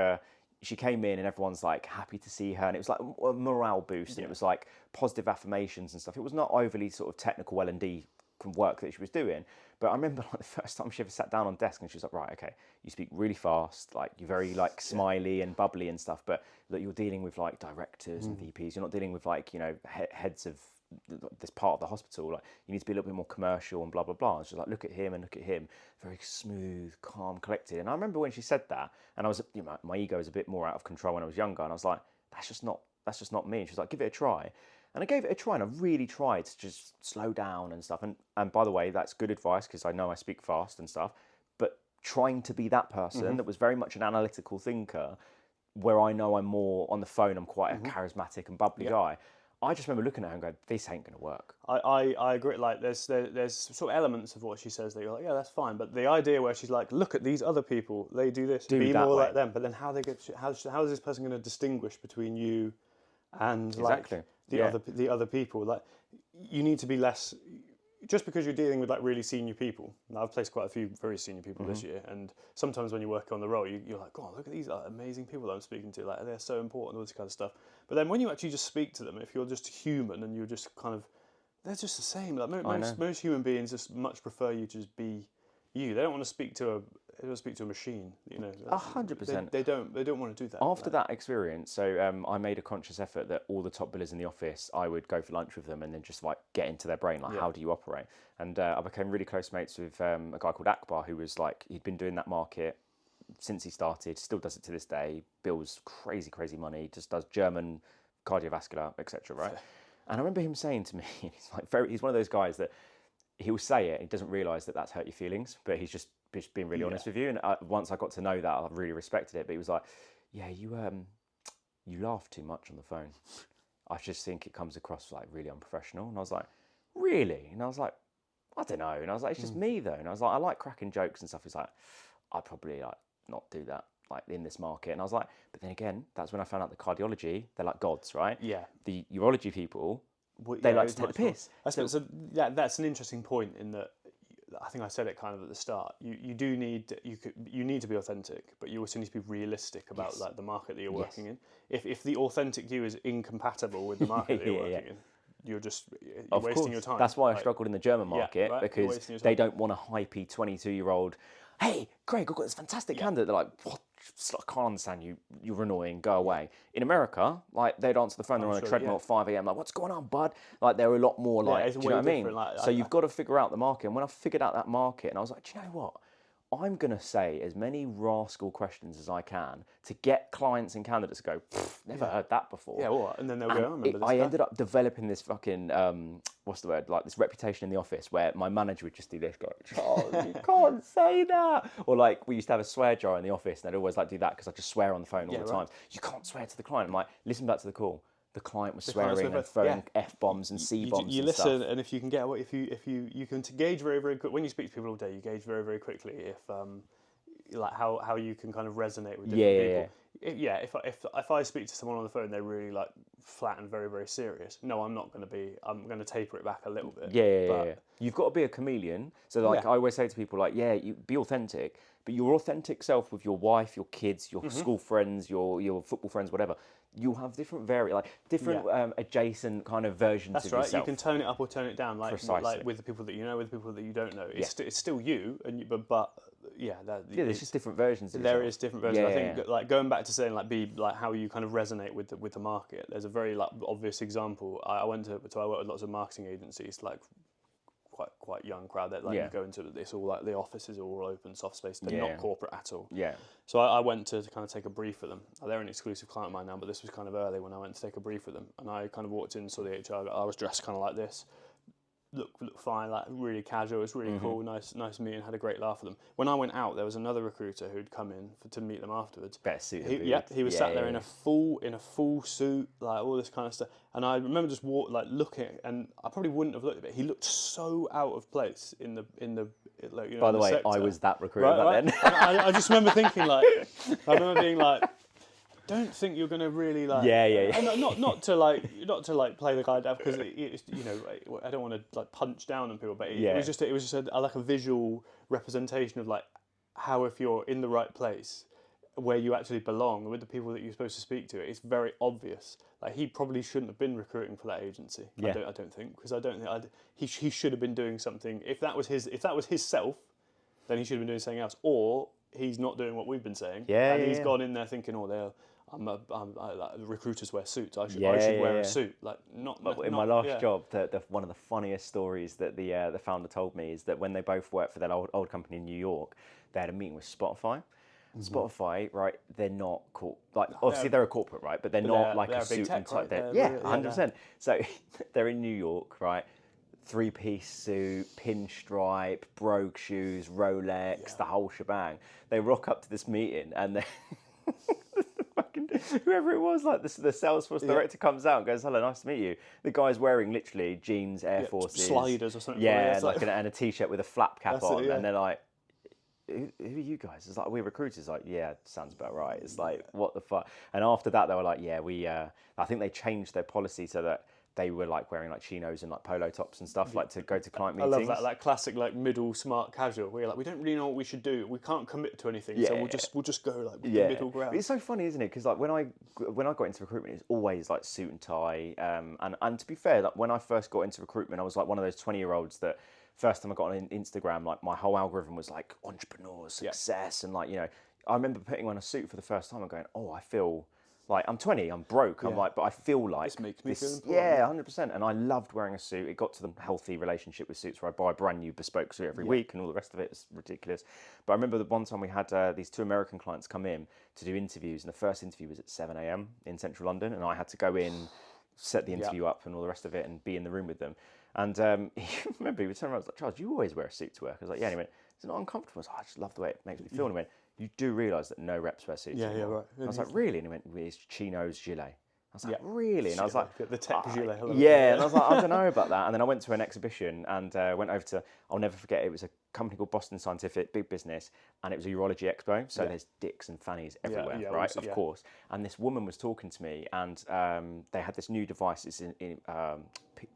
she came in and everyone's like happy to see her, and it was like a morale boost, and it was like positive affirmations and stuff. It was not overly sort of technical L&D work that she was doing, but I remember like the first time she ever sat down on desk and she was like, right, okay, you speak really fast, like you're very like smiley and bubbly and stuff, but look, you're dealing with like directors and VPs, you're not dealing with like, you know, heads of this part of the hospital, like you need to be a little bit more commercial and blah blah blah. It's just like, look at him and look at him, very smooth, calm, collected. And I remember when she said that, and I was, you know, my ego was a bit more out of control when I was younger, and I was like, that's just not me. And she was like, give it a try. And I gave it a try, and I really tried to just slow down and stuff. And by the way, that's good advice, because I know I speak fast and stuff, but trying to be that person that was very much an analytical thinker, where I know I'm more on the phone, I'm quite a charismatic and bubbly guy. I just remember looking at her and going, this ain't going to work. I agree. Like there's sort of elements of what she says that you're like, yeah, that's fine. But the idea where she's like, look at these other people, they do this, be more like them. But then how is this person going to distinguish between you and like the other people? Like you need to be less. Just because you're dealing with like really senior people. Now, I've placed quite a few very senior people this year, and sometimes when you work on the role, you're like, God, look at these amazing people that I'm speaking to. Like they're so important, all this kind of stuff. But then when you actually just speak to them, if you're just human and you're just kind of, they're just the same. Like most human beings just much prefer you to just be you. They don't want to speak to a machine. You know, 100%. They don't want to do that. After that experience, so I made a conscious effort that all the top billers in the office, I would go for lunch with them and then just like get into their brain, like how do you operate? And I became really close mates with a guy called Akbar, who was like, he'd been doing that market since he started, still does it to this day, bills crazy money, just does German cardiovascular, etc. Right? And I remember him saying to me, he's one of those guys that he'll say it, he doesn't realise that that's hurt your feelings, but he's just being really honest with you. And once I got to know that, I really respected it. But he was like, yeah, you laugh too much on the phone. I just think it comes across like really unprofessional. And I was like, really? And I was like, I don't know. And I was like, it's just me though. And I was like, I like cracking jokes and stuff. He's like, I'd probably like not do that like in this market. And I was like, but then again, that's when I found out the cardiology, they're like gods, right? Yeah. The urology people, they like to take the piss. So that's an interesting point in that. I think I said it kind of at the start. You need to be authentic, but you also need to be realistic about like the market that you're working in. If the authentic you is incompatible with the market that you're working in, you're wasting your time. That's why I struggled in the German market, because they don't want a hypey 22-year-old. Hey, Craig, I've got this fantastic candidate. They're like, what? I can't understand you. You're annoying. Go away. In America, like they'd answer the phone. They're on a treadmill at 5 a.m. Like, what's going on, bud? Like they're a lot more like. Do you know what I mean? So you've got to figure out the market. And when I figured out that market, and I was like, do you know what? I'm going to say as many rascal questions as I can to get clients and candidates to go, never heard that before. Yeah, what? And then they'll go, I remember this. I ended up developing this fucking, what's the word? Like this reputation in the office where my manager would just do this, go, Charles, you can't say that. Or like we used to have a swear jar in the office, and they'd always like do that because I just swear on the phone all the time. You can't swear to the client. I'm like, listen back to the call. The client was swearing and throwing F-bombs and C-bombs. You listen, and if you can get you can gauge very quick when you speak to people all day. You gauge very quickly if like how you can kind of resonate with different people. If I speak to someone on the phone, they're really like flat and very serious. No, I'm not going to be. I'm going to taper it back a little bit. Yeah. You've got to be a chameleon. So like I always say to people, like you be authentic, but your authentic self with your wife, your kids, your school friends, your football friends, whatever. You'll have different adjacent kind of versions of yourself. That's right. You can tone it up or tone it down, like with the people that you know, with the people that you don't know. It's still you, but there's just different versions. There is different versions. I think like going back to saying like be like how you kind of resonate with the market. There's a very like obvious example. I work with lots of marketing agencies, like quite young crowd that you go into this all like the offices are all open soft space. They're not corporate at all. So I went to kind of take a brief with them. They're an exclusive client of mine now, but this was kind of early when I went to take a brief with them, and I kind of walked in, saw the HR. I was dressed kind of like this. Look fine, like really casual. It was really cool, nice meeting. Had a great laugh with them. When I went out, there was another recruiter who'd come in to meet them afterwards. Better suit. He was sat there in a full suit, like all this kind of stuff. And I remember just looking, and I probably wouldn't have looked at it. He looked so out of place in the like, you know. By the way, sector. I was that recruiter back then. I just remember thinking like, I remember being like, don't think you're going to really like. Yeah. And not to play the guy down, because it's, you know, I don't want to like punch down on people, but it was just like a visual representation of like how, if you're in the right place where you actually belong with the people that you're supposed to speak to, it's very obvious. Like, he probably shouldn't have been recruiting for that agency. I don't think, because I don't think he should have been doing something. If that was his self, then he should have been doing something else, or he's not doing what we've been saying. He's gone in there thinking, like, recruiters wear suits. I should wear a suit. Like, in my last job, one of the funniest stories that the founder told me is that when they both worked for their old company in New York, they had a meeting with Spotify. Spotify, right? They're not obviously they're a corporate, right? But they're not like a suit and tie. 100%. So they're in New York, right? 3-piece suit, pinstripe, brogue shoes, Rolex, the whole shebang. They rock up to this meeting, and whoever it was, like the Salesforce director comes out and goes, "Hello, nice to meet you." The guy's wearing literally jeans, Air Forces, sliders or something. Yeah, and a t-shirt with a flap cap on, and they're like, who are you guys? It's like, we're recruiters. Like, yeah, sounds about right. It's like, what the fuck? And after that, they were like, yeah, I think they changed their policy so that they were like wearing like chinos and like polo tops and stuff, like to go to client meetings. I love that classic like middle smart casual where you're like, we don't really know what we should do. We can't commit to anything, so we'll just go like with the middle ground. It's so funny, isn't it? Because like when I got into recruitment, it's always like suit and tie. And to be fair, like when I first got into recruitment, I was like one of those 20-year-olds that first time I got on Instagram, like my whole algorithm was like entrepreneurs, success, and like, you know, I remember putting on a suit for the first time and going, oh, I feel like I'm 20, I'm broke. I'm like, but I feel like this makes me feel important. Yeah, 100%. And I loved wearing a suit. It got to the healthy relationship with suits where I buy a brand new bespoke suit every week, and all the rest of it is ridiculous. But I remember the one time we had these 2 American clients come in to do interviews, and the first interview was at 7 a.m. in central London, and I had to go in, set the interview up and all the rest of it, and be in the room with them. And remember, he was turning around, I was like, "Charles, you always wear a suit to work?" I was like, "Yeah." And he went, "Is it not uncomfortable?" I was like, "I just love the way it makes me feel." And he went, "You do realise that no reps wear suits?" Yeah, right. And I was like, "Really?" And he went, "It's chinos, gilet." I was like, "Really?" And I was like, the tech gilet. And I was like, "I don't know about that." And then I went to an exhibition and went over to, I'll never forget, it was a company called Boston Scientific, big business, and it was a urology expo. So there's dicks and fannies everywhere, right? Of course. And this woman was talking to me, and they had this new device. It's in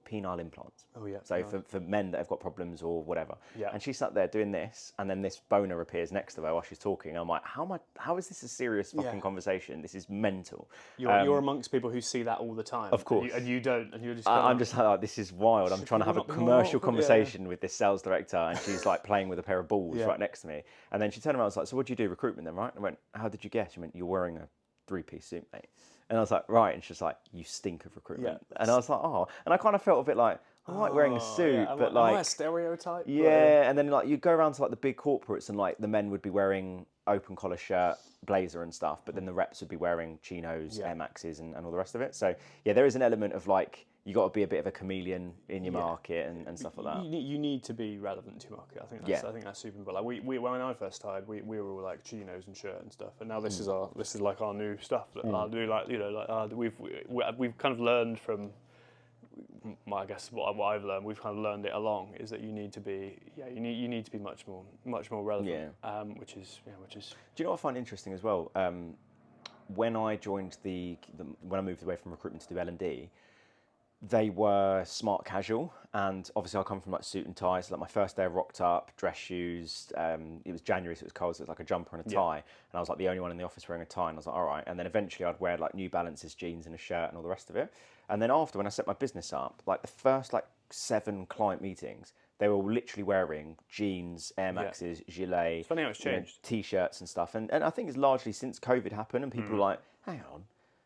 penile implants. Oh yeah. So for men that have got problems or whatever. Yeah. And she sat there doing this, and then this boner appears next to her while she's talking. I'm like, how is this a serious fucking conversation? This is mental. You're amongst people who see that all the time. Of course. And you don't, and you're just. I'm just like, this is wild. I'm trying to have a commercial conversation with this sales director, and she's like playing with a pair of balls right next to me. And then she turned around and was like, "So what do you do, recruitment then, right?" And I went, "How did you guess?" She went, "You're wearing a 3-piece suit, mate." And I was like, "Right." And she's like, "You stink of recruitment." And I was like, "Oh." And I kind of felt a bit like, I like wearing a suit, but like... Am I a stereotype? Yeah, and then like you go around to like the big corporates, and like the men would be wearing open collar shirt, blazer and stuff, but then the reps would be wearing chinos, Air Maxes and all the rest of it. So yeah, there is an element of like, you got to be a bit of a chameleon in your market and stuff like that. You need to be relevant to your market. I think that's super important. Like we when I first started, we were all like chinos and shirt and stuff, and now this is like our new stuff that I do. Like, you know, like we've kind of learned from. I guess what I've learned, we've kind of learned it along, is that you need to be much more relevant. Which is. Do you know what I find interesting as well? When I joined when I moved away from recruitment to do L&D, they were smart casual, and obviously I come from like suit and tie, so like my first day I rocked up, dress shoes, it was January so it was cold, so it was like a jumper and a tie, and I was like the only one in the office wearing a tie, and I was like, all right, and then eventually I'd wear like New Balances, jeans and a shirt and all the rest of it, and then after, when I set my business up, like the first like 7 client meetings, they were literally wearing jeans, Air Maxes, gilet, it's funny how it's changed. T-shirts and stuff, and I think it's largely since COVID happened, and people are like, hang on,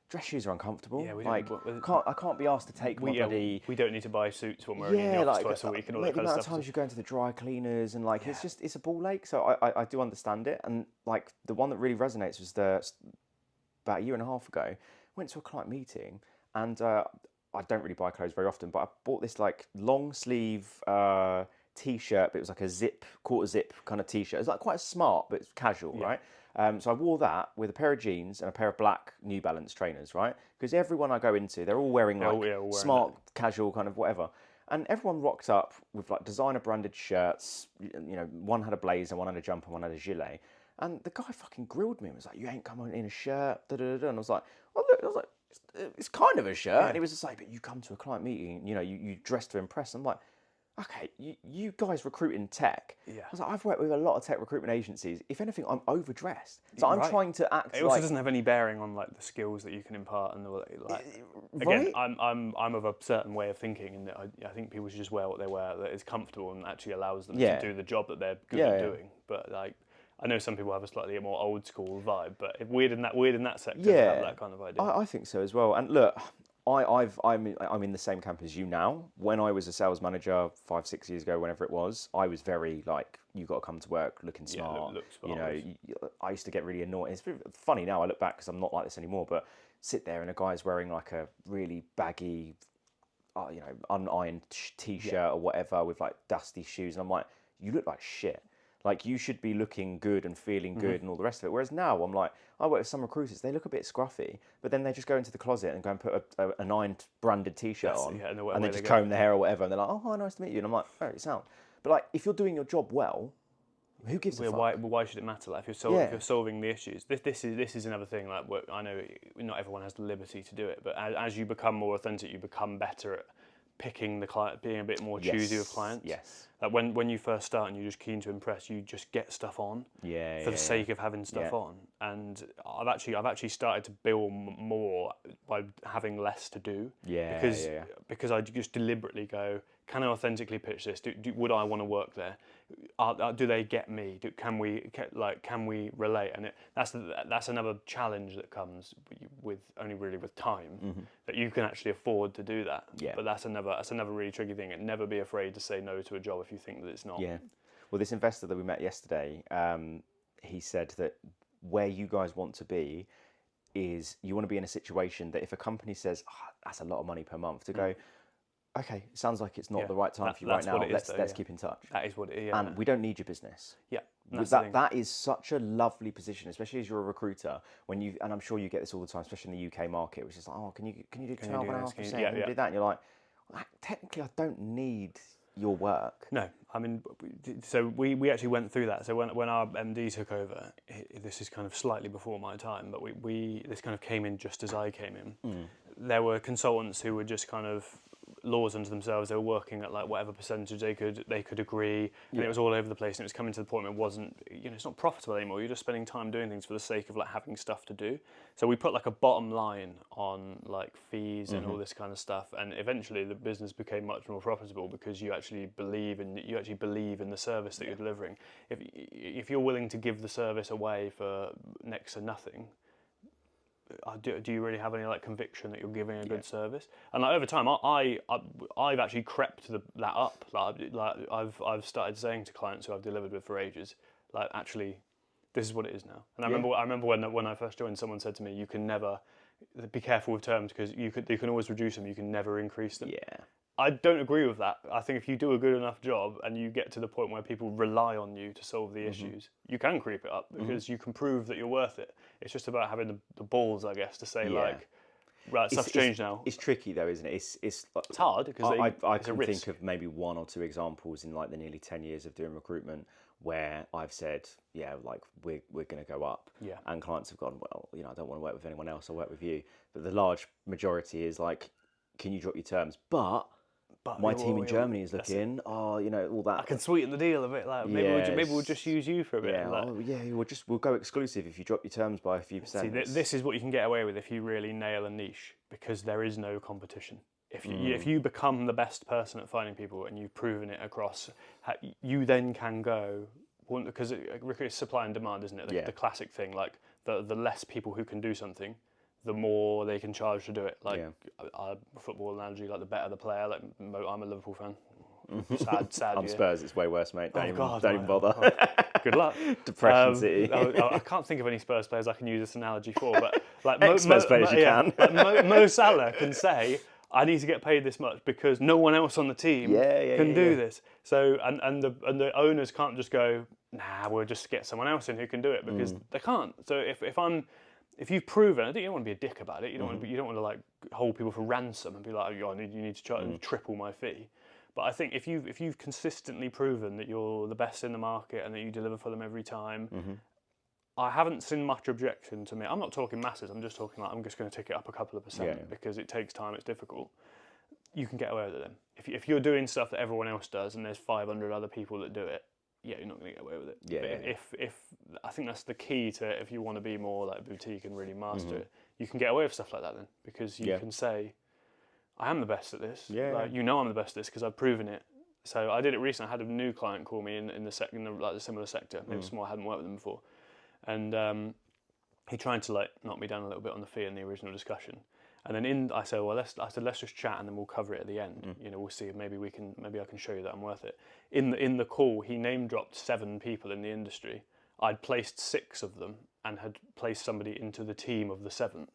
dress shoes are uncomfortable. Yeah, I can't be asked to take my bloody... We don't need to buy suits when we're in the office twice a week and all that kind of stuff. The amount of times you go into the dry cleaners and like, it's a ball ache. So I do understand it. And like the one that really resonates was about a year and a half ago, went to a client meeting, and I don't really buy clothes very often, but I bought this like long sleeve t-shirt, but it was like a quarter zip kind of t-shirt. It's like quite smart, but it's casual, right? So I wore that with a pair of jeans and a pair of black New Balance trainers, right? Because everyone I go into, they're all wearing like smart, casual kind of whatever. And everyone rocked up with like designer branded shirts. You know, one had a blazer, one had a jumper, one had a gilet. And the guy fucking grilled me and was like, "You ain't coming in a shirt, da da da." And I was like, "Well, look," I was like, "It's kind of a shirt." Yeah. And he was just like, "But you come to a client meeting, you dress to impress." I'm like, "Okay, you guys recruit in tech." Yeah. I was like, "I've worked with a lot of tech recruitment agencies. If anything, I'm overdressed. So I'm trying to act." It also doesn't have any bearing on like the skills that you can impart and like. Right? Again, I'm of a certain way of thinking, and I think people should just wear what they wear that is comfortable and actually allows them to do the job that they're good at doing. But like, I know some people have a slightly more old school vibe, but weird in that sector to have that kind of idea. I think so as well. And look, I'm in the same camp as you now. When I was a sales manager 5-6 years ago, whenever it was, I was very like, you got to come to work looking smart. Look smart. I used to get really annoyed. It's funny now I look back because I'm not like this anymore. But sit there and a guy's wearing like a really baggy, unironed t-shirt or whatever with like dusty shoes, and I'm like, you look like shit. Like, you should be looking good and feeling good and all the rest of it. Whereas now, I'm like, I work with some recruiters, they look a bit scruffy, but then they just go into the closet and go and put a nine branded t-shirt on, and they just comb their hair or whatever, and they're like, "Oh, hi, nice to meet you." And I'm like, "Oh, you sound." But like, if you're doing your job well, who gives a fuck? Why should it matter? Like, if you're solving the issues, this is another thing. Like, I know not everyone has the liberty to do it, but as you become more authentic, you become better at picking the client, being a bit more choosy with clients. Yes. Like when you first start and you're just keen to impress, you just get stuff on for the sake of having stuff on. And I've actually started to bill more by having less to do. Because I just deliberately go, can I authentically pitch this? Would I want to work there? Do they get me? Can we relate? And that's another challenge that comes with time, that you can actually afford to do that. But that's another really tricky thing. And never be afraid to say no to a job if you think that it's not. Yeah. Well, this investor that we met yesterday, he said that where you guys want to be is you want to be in a situation that if a company says, that's a lot of money per month, to go, okay, it sounds like it's not the right time for you right now. Let's keep in touch. That is what it is. And we don't need your business. Yeah. That is such a lovely position, especially as you're a recruiter. And I'm sure you get this all the time, especially in the UK market, which is like, can you do 12.5%? Can you do that? And you're like, well, technically, I don't need your work. No, I mean, so we actually went through that. So when our MD took over, this is kind of slightly before my time, but this kind of came in just as I came in. There were consultants who were just kind of laws unto themselves. They were working at like whatever percentage they could agree, and it was all over the place. And it was coming to the point where it wasn't, it's not profitable anymore. You're just spending time doing things for the sake of like having stuff to do. So we put like a bottom line on like fees and all this kind of stuff, and eventually the business became much more profitable because you actually believe in the service that you're delivering. If you're willing to give the service away for next to nothing, do you really have any like conviction that you're giving a good service? And like over time, I've actually crept that up. Like I've started saying to clients who I've delivered with for ages, like, actually, this is what it is now. And I remember when I first joined, someone said to me, "You can never be careful with terms because you can always reduce them. You can never increase them." Yeah. I don't agree with that. I think if you do a good enough job and you get to the point where people rely on you to solve the issues, you can creep it up because you can prove that you're worth it. It's just about having the balls, I guess, to say like, right, stuff's changed now. It's tricky though, isn't it? It's hard because I can think of maybe one or two examples in like the nearly 10 years of doing recruitment where I've said, like we're going to go up, and clients have gone, well, I don't want to work with anyone else. I'll work with you. But the large majority is like, can you drop your terms? But my team in Germany is looking, all that. I can sweeten the deal a bit. Like maybe we'll just use you for a bit. We'll go exclusive if you drop your terms by a few percent. See, this is what you can get away with if you really nail a niche, because there is no competition. If you become the best person at finding people and you've proven it across, you then can go, because it's supply and demand, isn't it? The classic thing, like the less people who can do something, the more they can charge to do it. Like a football analogy, like the better the player. Like I'm a Liverpool fan. Sad. I'm Spurs. It's way worse, mate. Don't even bother. Good luck. Depression City. I can't think of any Spurs players I can use this analogy for, but like Spurs players you can. Mo Salah can say, I need to get paid this much because no one else on the team can do this. So and the owners can't just go, nah, we'll just get someone else in who can do it, because they can't. So if you've proven, I think you don't want to be a dick about it. You don't want to like hold people for ransom and be like, you need to try and triple my fee. But I think if you've consistently proven that you're the best in the market and that you deliver for them every time, I haven't seen much objection to me. I'm not talking masses. I'm just talking like I'm just going to tick it up a couple of percent because it takes time. It's difficult. You can get away with it then. If you're doing stuff that everyone else does and there's 500 other people that do it, yeah, you're not going to get away with it. If I think that's the key to it, if you want to be more like boutique and really master it, you can get away with stuff like that then because you can say, I am the best at this. Like, you know I'm the best at this because I've proven it. So I did it recently. I had a new client call me in the similar sector. Maybe small. I hadn't worked with them before, and he tried to like knock me down a little bit on the fee in the original discussion. And then I said, let's just chat and then we'll cover it at the end. You know, we'll see. Maybe I can show you that I'm worth it. In the call, he name dropped 7 people in the industry. I'd placed 6 of them and had placed somebody into the team of the 7th.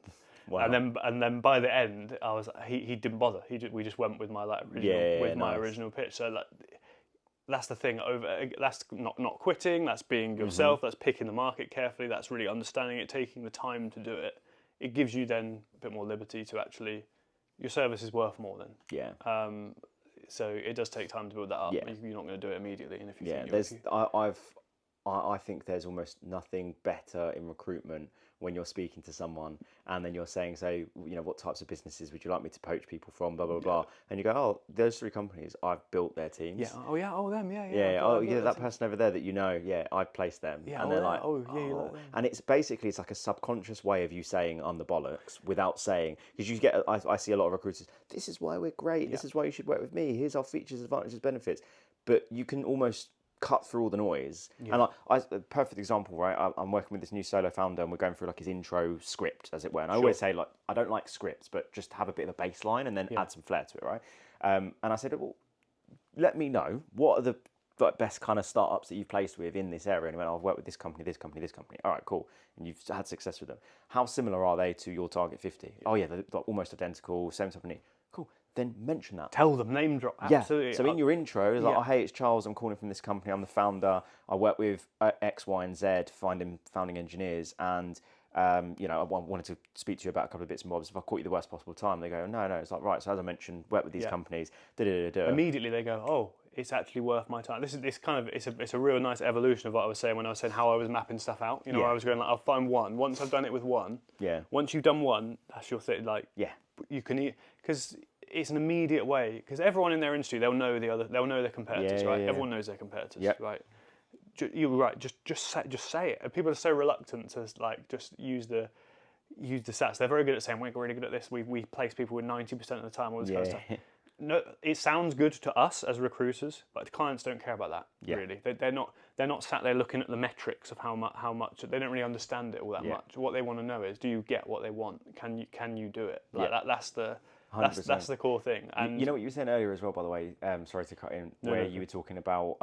Wow. And then by the end, I was he didn't bother. We just went with my original pitch. So like, that's the thing. That's not quitting. That's being yourself. That's picking the market carefully. That's really understanding it, taking the time to do it. It gives you then a bit more liberty to actually, your service is worth more then. Yeah. So it does take time to build that up. Yeah. You're not going to do it immediately. And if you I think there's almost nothing better in recruitment when you're speaking to someone and then you're saying, so, you know, what types of businesses would you like me to poach people from, blah, blah, blah. And you go, oh, those 3 companies, I've built their teams. Yeah. Oh, yeah. Oh, them. Yeah. That person over there that you know, I've placed them. Yeah. And they're like, you like them. And it's like a subconscious way of you saying, I'm the bollocks, without saying, because you get, I see a lot of recruiters, this is why we're great. This is why you should work with me. Here's our features, advantages, benefits. But you can almost cut through all the noise. And a perfect example, right? I'm working with this new solo founder and we're going through like his intro script, as it were. And I always say, like, I don't like scripts, but just have a bit of a baseline and then add some flair to it, right? And I said, well, let me know, what are the best kind of startups that you've placed with in this area? And he went, I've worked with this company, this company, this company. All right, cool. And you've had success with them. How similar are they to your target 50? Oh yeah, they're almost identical, same type of need. Cool. Then mention that. Tell them, name drop. Absolutely. Yeah. So in your intro, it's like, oh, hey, it's Charles. I'm calling from this company. I'm the founder. I work with X, Y, and Z, founding engineers. And, you know, I wanted to speak to you about a couple of bits and bobs. If I caught you the worst possible time, they go, no. It's like, right. So as I mentioned, work with these companies. Immediately they go, oh, it's actually worth my time. It's a real nice evolution of what I was saying when I was saying how I was mapping stuff out. You know, I was going like, I'll find one. Once I've done it with one. Yeah. Once you've done one, that's your thing. Like, you can, because it's an immediate way, because everyone in their industry, they'll know their competitors, right? Everyone knows their competitors, right? You're right. Just say it. And people are so reluctant to like just use the stats. They're very good at saying we're really good at this. We place people with 90% of the time, all this kind of stuff. No, it sounds good to us as recruiters, but the clients don't care about that. Really, they're not sat there looking at the metrics of how much. They don't really understand it all that much. What they want to know is, do you get what they want? Can you do it? Like that's the core thing. And you know what you were saying earlier as well, by the way. Sorry to cut in. Where you were talking about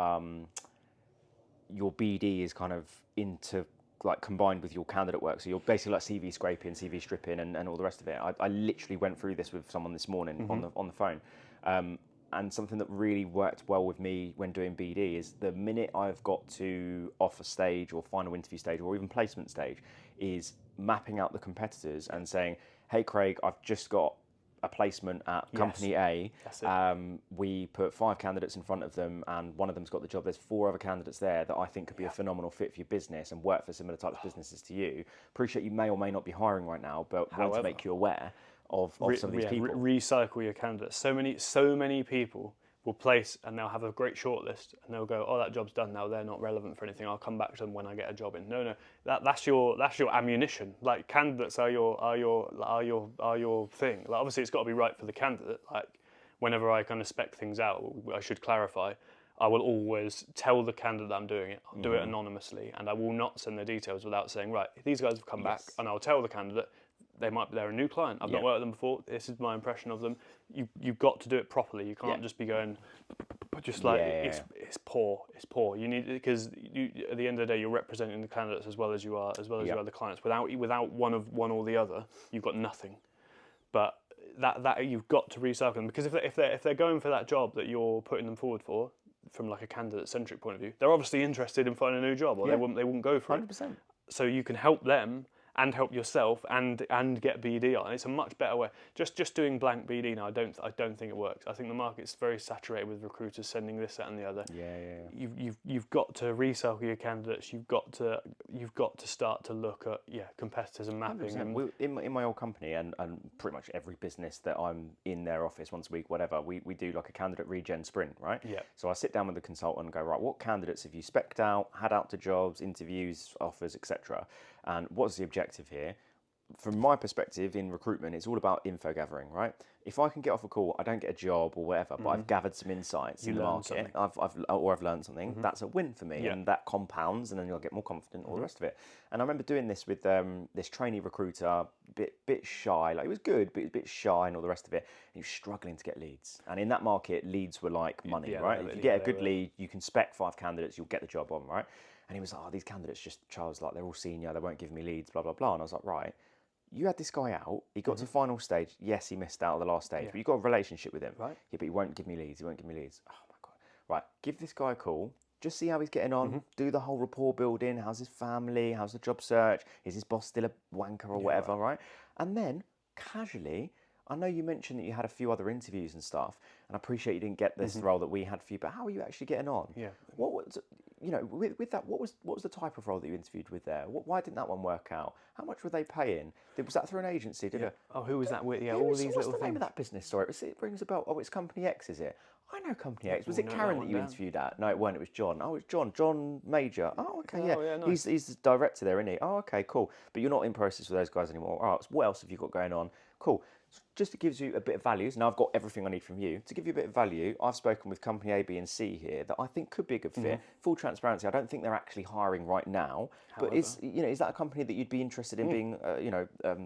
your BD is kind of into like combined with your candidate work. So you're basically like CV scraping, CV stripping, and all the rest of it. I literally went through this with someone this morning on the phone. And something that really worked well with me when doing BD is the minute I've got to offer stage or final interview stage or even placement stage is mapping out the competitors and saying, hey, Craig, I've just got a placement at company A. We put 5 candidates in front of them and one of them's got the job. There's 4 other candidates there that I think could be a phenomenal fit for your business and work for similar types of businesses to you. Appreciate you may or may not be hiring right now, but want to make you aware of some of these people. Recycle your candidates. So many people will place and they'll have a great shortlist and they'll go, oh, that job's done now. They're not relevant for anything. I'll come back to them when I get a job in. No, that's your ammunition. Like candidates are your thing. Like obviously it's got to be right for the candidate. Like whenever I kind of spec things out, I should clarify. I will always tell the candidate that I'm doing it. I'll do it anonymously, and I will not send their details without saying, right, these guys have come back, and I'll tell the candidate. They're a new client. I've not worked with them before. This is my impression of them. You've got to do it properly. You can't just be going, just like it's poor. It's poor. You need, because at the end of the day, you're representing the candidates as well as you are the clients. Without one or the other, you've got nothing. But that you've got to recycle them, because if they're going for that job that you're putting them forward for, from like a candidate-centric point of view, they're obviously interested in finding a new job, or they wouldn't go for 100%. it. So you can help them. and help yourself and get BD on. It's a much better way. Just doing blank BD now, I don't think it works. I think the market's very saturated with recruiters sending this, that, and the other. Yeah. You've got to recycle your candidates. You've got to start to look at competitors and mapping. And in my old company and pretty much every business that I'm in their office once a week, whatever, we do like a candidate regen sprint, right? Yeah. So I sit down with the consultant and go, right, what candidates have you spec'd out, had out to jobs, interviews, offers, etc. And what's the objective here? From my perspective in recruitment, it's all about info gathering, right? If I can get off a call, I don't get a job or whatever, but I've gathered some insights in the market, I've learned something, that's a win for me, and that compounds, and then you'll get more confident, all the rest of it. And I remember doing this with this trainee recruiter, bit shy, like he was good, but he was a bit shy and all the rest of it, and he was struggling to get leads. And in that market, leads were like money, right? If you get a good lead, you can spec 5 candidates, you'll get the job on, right? And he was like, oh, these candidates just, Charles, like they're all senior, they won't give me leads, blah, blah, blah. And I was like, right. You had this guy out, he got to final stage, yes, he missed out at the last stage, but you got a relationship with him. Right. Yeah, but he won't give me leads, Oh my God. Right, give this guy a call, just see how he's getting on, do the whole rapport building, how's his family, how's the job search, is his boss still a wanker or whatever, right? And then, casually, I know you mentioned that you had a few other interviews and stuff, and I appreciate you didn't get this role that we had for you, but how are you actually getting on? Yeah. What was, with that, what was the type of role that you interviewed with there? Why didn't that one work out? How much were they paying? Was that through an agency? Who was that with? Yeah, all these little things. What's the name of that business? Sorry, it rings a bell. Oh, it's Company X, is it? I know Company X. Was it Karen that you interviewed at? No, it wasn't. It was John. Oh, it's John Major. Oh, okay, yeah. Nice. He's the director there, isn't he? Oh, okay, cool. But you're not in process with those guys anymore. All right, so what else have you got going on? Cool. Just to give you a bit of value, so now I've got everything I need from you. To give you a bit of value, I've spoken with company A, B and C here that I think could be a good fit. Full transparency, I don't think they're actually hiring right now. However. But is that a company that you'd be interested in being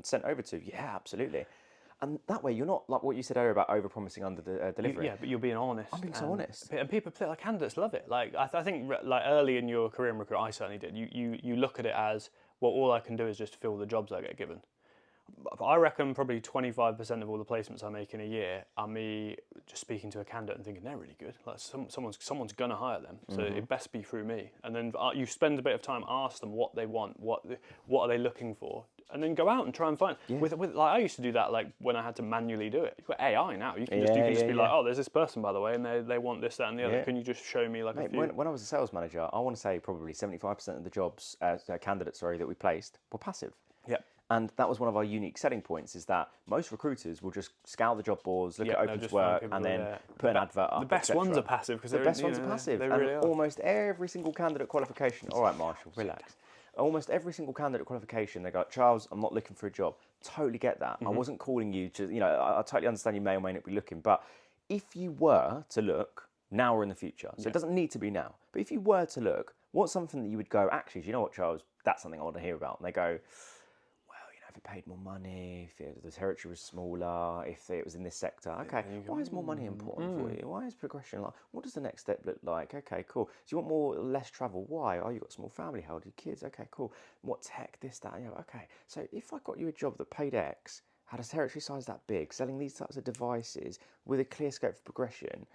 sent over to? Yeah, absolutely. And that way, you're not like what you said earlier about over-promising under delivering. Yeah, but you're being honest. I'm being so honest. And people, like candidates, love it. Like I think, like early in your career in recruitment, I certainly did. You look at it as, well, all I can do is just fill the jobs I get given. I reckon probably 25% of all the placements I make in a year are me just speaking to a candidate and thinking they're really good. Like someone's gonna hire them, so it best be through me. And then you spend a bit of time, ask them what they want, what are they looking for, and then go out and try and find. Yeah. With like I used to do that like when I had to manually do it. You've got AI now. You can just be like, oh, there's this person by the way, and they want this, that, and the other. Can you just show me like a few? When I was a sales manager, I want to say probably 75% of the jobs, candidates, that we placed were passive. Yep. And that was one of our unique selling points, is that most recruiters will just scour the job boards, look at open to work, and then put an advert up. The best ones are passive because the best ones are passive. They really are. Almost every single candidate qualification. All right, Marshall, relax. Almost every single candidate qualification, they go, Charles, I'm not looking for a job. Totally get that. I wasn't calling you to, I totally understand you may or may not be looking, but if you were to look now or in the future, so it doesn't need to be now, but if you were to look, what's something that you would go, actually, do you know what, Charles, that's something I want to hear about? And they go, if it paid more money, if the territory was smaller, if it was in this sector. Okay, why is more money important for you? Why is progression like? What does the next step look like? Okay, cool. Do you want more or less travel? Why? Oh, you've got a small family. How old are your kids? Okay, cool. What tech? This, that. Yeah, okay. So if I got you a job that paid X, had a territory size that big, selling these types of devices with a clear scope for progression,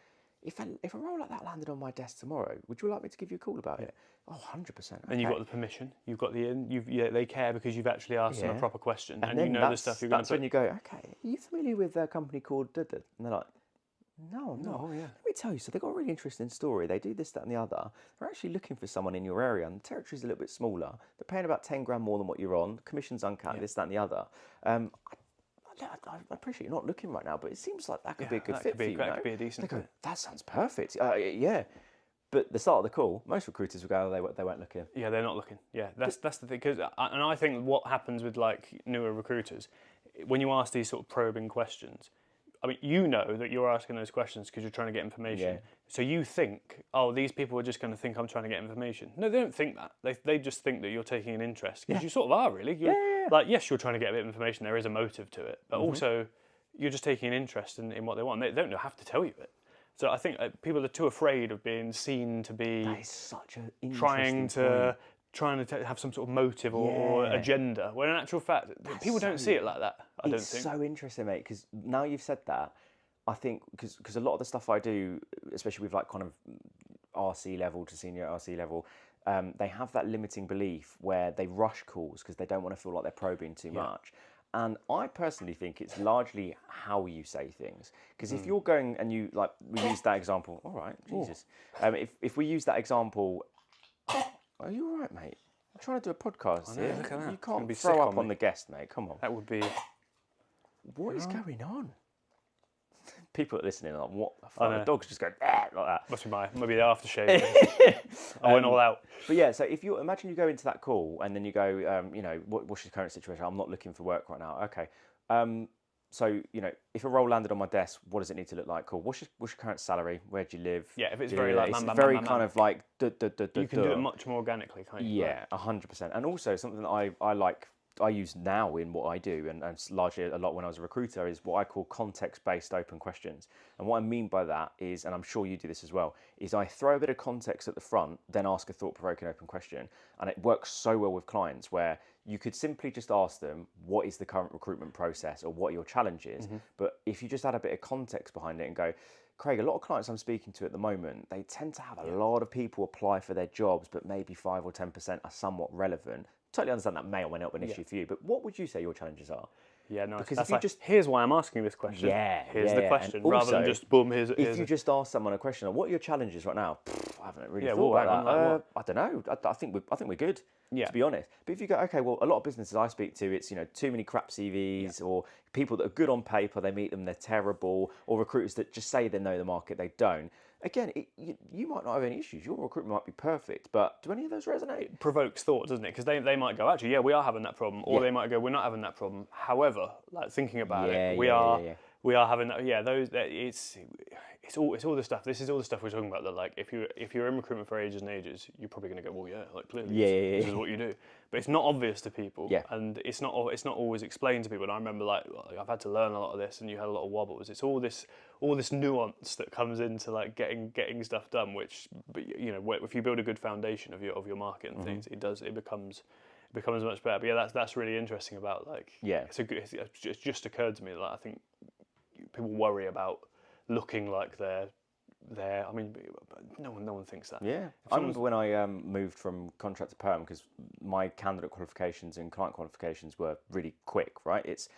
if a role like that landed on my desk tomorrow, would you like me to give you a call about it? Oh, 100%. Okay. And you've got the permission. You've got they care because you've actually asked them a proper question, and you know the stuff you're going to put. That's when you go, okay, are you familiar with a company called Duh? And they're like, no, I'm not. Oh, yeah. Let me tell you, so they've got a really interesting story. They do this, that and the other. They're actually looking for someone in your area, and the territory's a little bit smaller. They're paying about 10 grand more than what you're on. Commission's uncapped, this, that and the other. I appreciate you're not looking right now, but it seems like that could be a good fit for you. That could be a decent fit. That sounds perfect. Yeah. But the start of the call, most recruiters will go, they weren't looking. Yeah, they're not looking. Yeah, that's the thing. And I think what happens with like newer recruiters, when you ask these sort of probing questions, I mean, you know that you're asking those questions because you're trying to get information. Yeah. So you think, oh, these people are just going to think I'm trying to get information. No, they don't think that. They just think that you're taking an interest because you sort of are really. Like, yes, you're trying to get a bit of information. There is a motive to it, but also you're just taking an interest in what they want. They don't have to tell you it. So I think people are too afraid of being seen to be that is such an interesting trying to have some sort of motive or agenda, when in actual fact, people don't see it like that, I don't think. It's so interesting, mate, because now you've said that, I think, because a lot of the stuff I do, especially with like kind of RC level to senior RC level, they have that limiting belief where they rush calls because they don't want to feel like they're probing too much. And I personally think it's largely how you say things. Because if you're going and you, like, we use that example, all right, Jesus. If we use that example, are you all right, mate? I'm trying to do a podcast here. Look at that. You can't throw up on the guest, mate. Come on. That would be... What is going on? People that are listening are like, what the fuck? The dogs just go like that. Must be maybe the aftershave. I went all out. But yeah, so if you imagine you go into that call and then you go, what's your current situation? I'm not looking for work right now. Okay. So, if a role landed on my desk, what does it need to look like? Cool. What's your current salary? Where do you live? Yeah, if it's very like... It's very kind of like... You can do it much more organically, can't you? Yeah, 100%. And also something that I use now in what I do, and largely a lot when I was a recruiter, is what I call context-based open questions. And what I mean by that is, and I'm sure you do this as well, is I throw a bit of context at the front, then ask a thought-provoking open question. And it works so well with clients where you could simply just ask them, what is the current recruitment process or what are your challenges? But if you just add a bit of context behind it and go, Craig, a lot of clients I'm speaking to at the moment, they tend to have a lot of people apply for their jobs, but maybe 5 or 10% are somewhat relevant. Totally understand that may or may not be an issue for you, but what would you say your challenges are? Yeah, no, because if you just... Here's why I'm asking this question. Here's the question, also, rather than just, boom, here's if you just ask someone a question, what are your challenges right now? I haven't really thought what about that. I don't know. I think we're good, to be honest. But if you go, okay, well, a lot of businesses I speak to, it's, too many crap CVs or people that are good on paper, they meet them, they're terrible, or recruiters that just say they know the market, they don't. Again, you might not have any issues. Your recruitment might be perfect, but do any of those resonate? It provokes thought, doesn't it? Because they might go, actually, we are having that problem, or they might go, we're not having that problem. However, like thinking about it, we are having that. Yeah, it's all the stuff. This is all the stuff we're talking about. That like, if you're in recruitment for ages and ages, you're probably going to go, well, clearly, this is what you do. But it's not obvious to people, and it's not always explained to people. And I remember like I've had to learn a lot of this, and you had a lot of wobbles. It's all this nuance that comes into like getting stuff done. Which, if you build a good foundation of your market and things, it becomes much better. But yeah, that's really interesting about like it's just occurred to me that I think people worry about looking like they're. I mean, no one thinks that. Yeah, I remember when I moved from contract to perm, because my candidate qualifications and client qualifications were really quick, right? It's,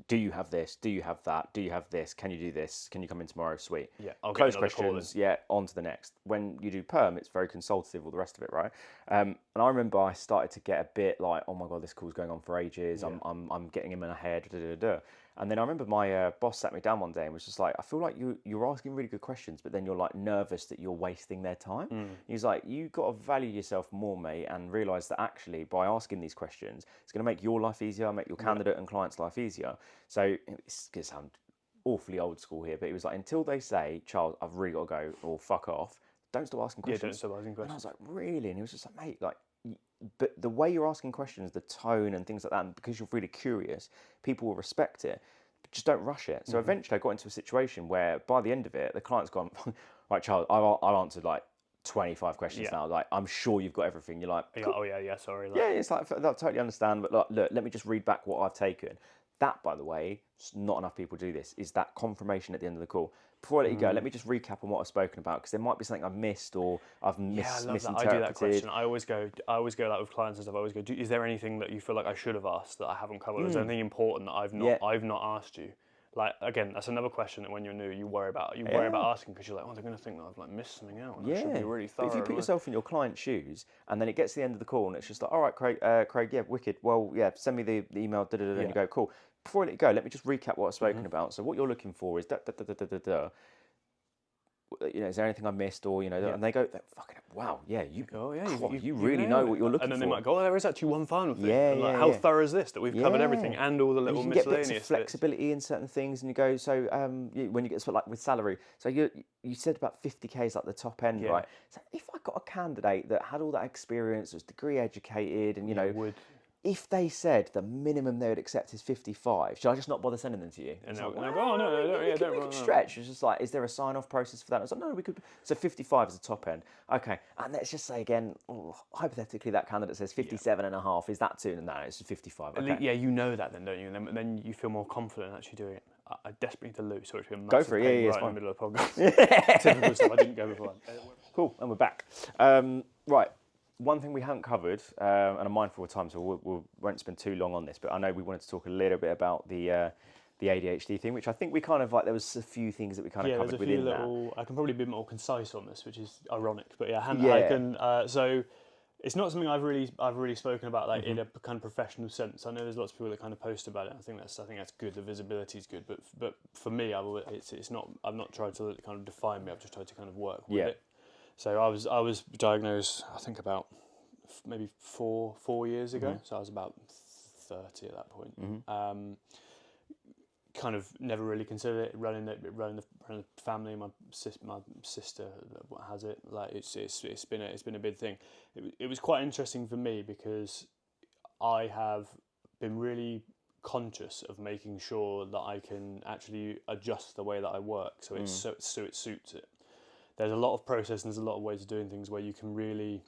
do you have this? Do you have that? Do you have this? Can you do this? Can you come in tomorrow? Sweet. Yeah, I'll close get questions. Yeah, on to the next. When you do perm, it's very consultative, all the rest of it, right? And I remember I started to get a bit like, oh my god, this call's going on for ages. Yeah. I'm getting him in a head. And then I remember my boss sat me down one day and was just like, I feel like you're asking really good questions, but then you're like nervous that you're wasting their time. He's like, you got to value yourself more, mate, and realise that actually by asking these questions, it's going to make your life easier, make your candidate and client's life easier. So it's going to sound awfully old school here, but it was like, until they say, Charles, I've really got to go, or fuck off, don't stop asking questions. Yeah, don't stop asking questions. And I was like, really? And he was just like, mate, like, but the way you're asking questions, the tone and things like that, and because you're really curious, people will respect it. But just don't rush it. So eventually I got into a situation where by the end of it, the client's gone, right, Charles, I've answered like 25 questions now. Like, I'm sure you've got everything. You're like, cool. Oh yeah, sorry. Like, yeah, it's like, I totally understand, but like, look, let me just read back what I've taken. That, by the way, not enough people do this, is that confirmation at the end of the call. Before I let you go, let me just recap on what I've spoken about, because there might be something I've missed or I've misinterpreted. I do that question. I always go like with clients and stuff. I always go, is there anything that you feel like I should have asked that I haven't covered? Is there anything important that I've not asked you? Like, again, that's another question that when you're new, you worry about asking, because you're like, oh, they're going to think that I've like missed something out. I should be really thorough. But if you put yourself in your client's shoes, and then it gets to the end of the call, and it's just like, all right, Craig, yeah, wicked. Well, yeah, send me the email, and you go, cool. Before I let you go, let me just recap what I've spoken about. So what you're looking for is is there anything I missed, or and they go, fucking wow, yeah, you really know what you're looking for. And then they might go, oh, there is actually one final thing. How thorough is this, that we've covered everything and all the little miscellaneous bits? You get bits of flexibility in certain things, and you go, so when you get like with salary, so you said about 50k is like the top end, right? So if I got a candidate that had all that experience, was degree educated, and if they said the minimum they would accept is 55, should I just not bother sending them to you? And they'll go, oh, no, don't we could stretch. It's just like, is there a sign-off process for that? I was like, no, we could. So 55 is the top end. Okay, and let's just say again, hypothetically, that candidate says 57 and a half. Is that too? No, it's 55. Okay. Yeah, you know that then, don't you? And then you feel more confident actually doing it. I desperately need to lose, so it's been go for it. Right in the middle of the podcast. Typical stuff. I didn't go before. Cool, and we're back. Right. one thing we haven't covered, and I'm mindful of time, so we won't spend too long on this, but I know we wanted to talk a little bit about the ADHD thing, which I think we kind of like. There was a few things that we kind of covered within that. I can probably be more concise on this, which is ironic, but yeah, Yeah. I can. So it's not something I've really spoken about like in a kind of professional sense. I know there's lots of people that kind of post about it. I think that's good. The visibility is good, but for me, it's not. I've not tried to kind of define me. I've just tried to kind of work with it. So I was diagnosed, I think about maybe four years ago. So I was about 30 at that point. Kind of never really considered it. Running the family. My sister has it. Like it's been a big thing. It was quite interesting for me because I have been really conscious of making sure that I can actually adjust the way that I work so it suits it. There's a lot of process and there's a lot of ways of doing things where you can really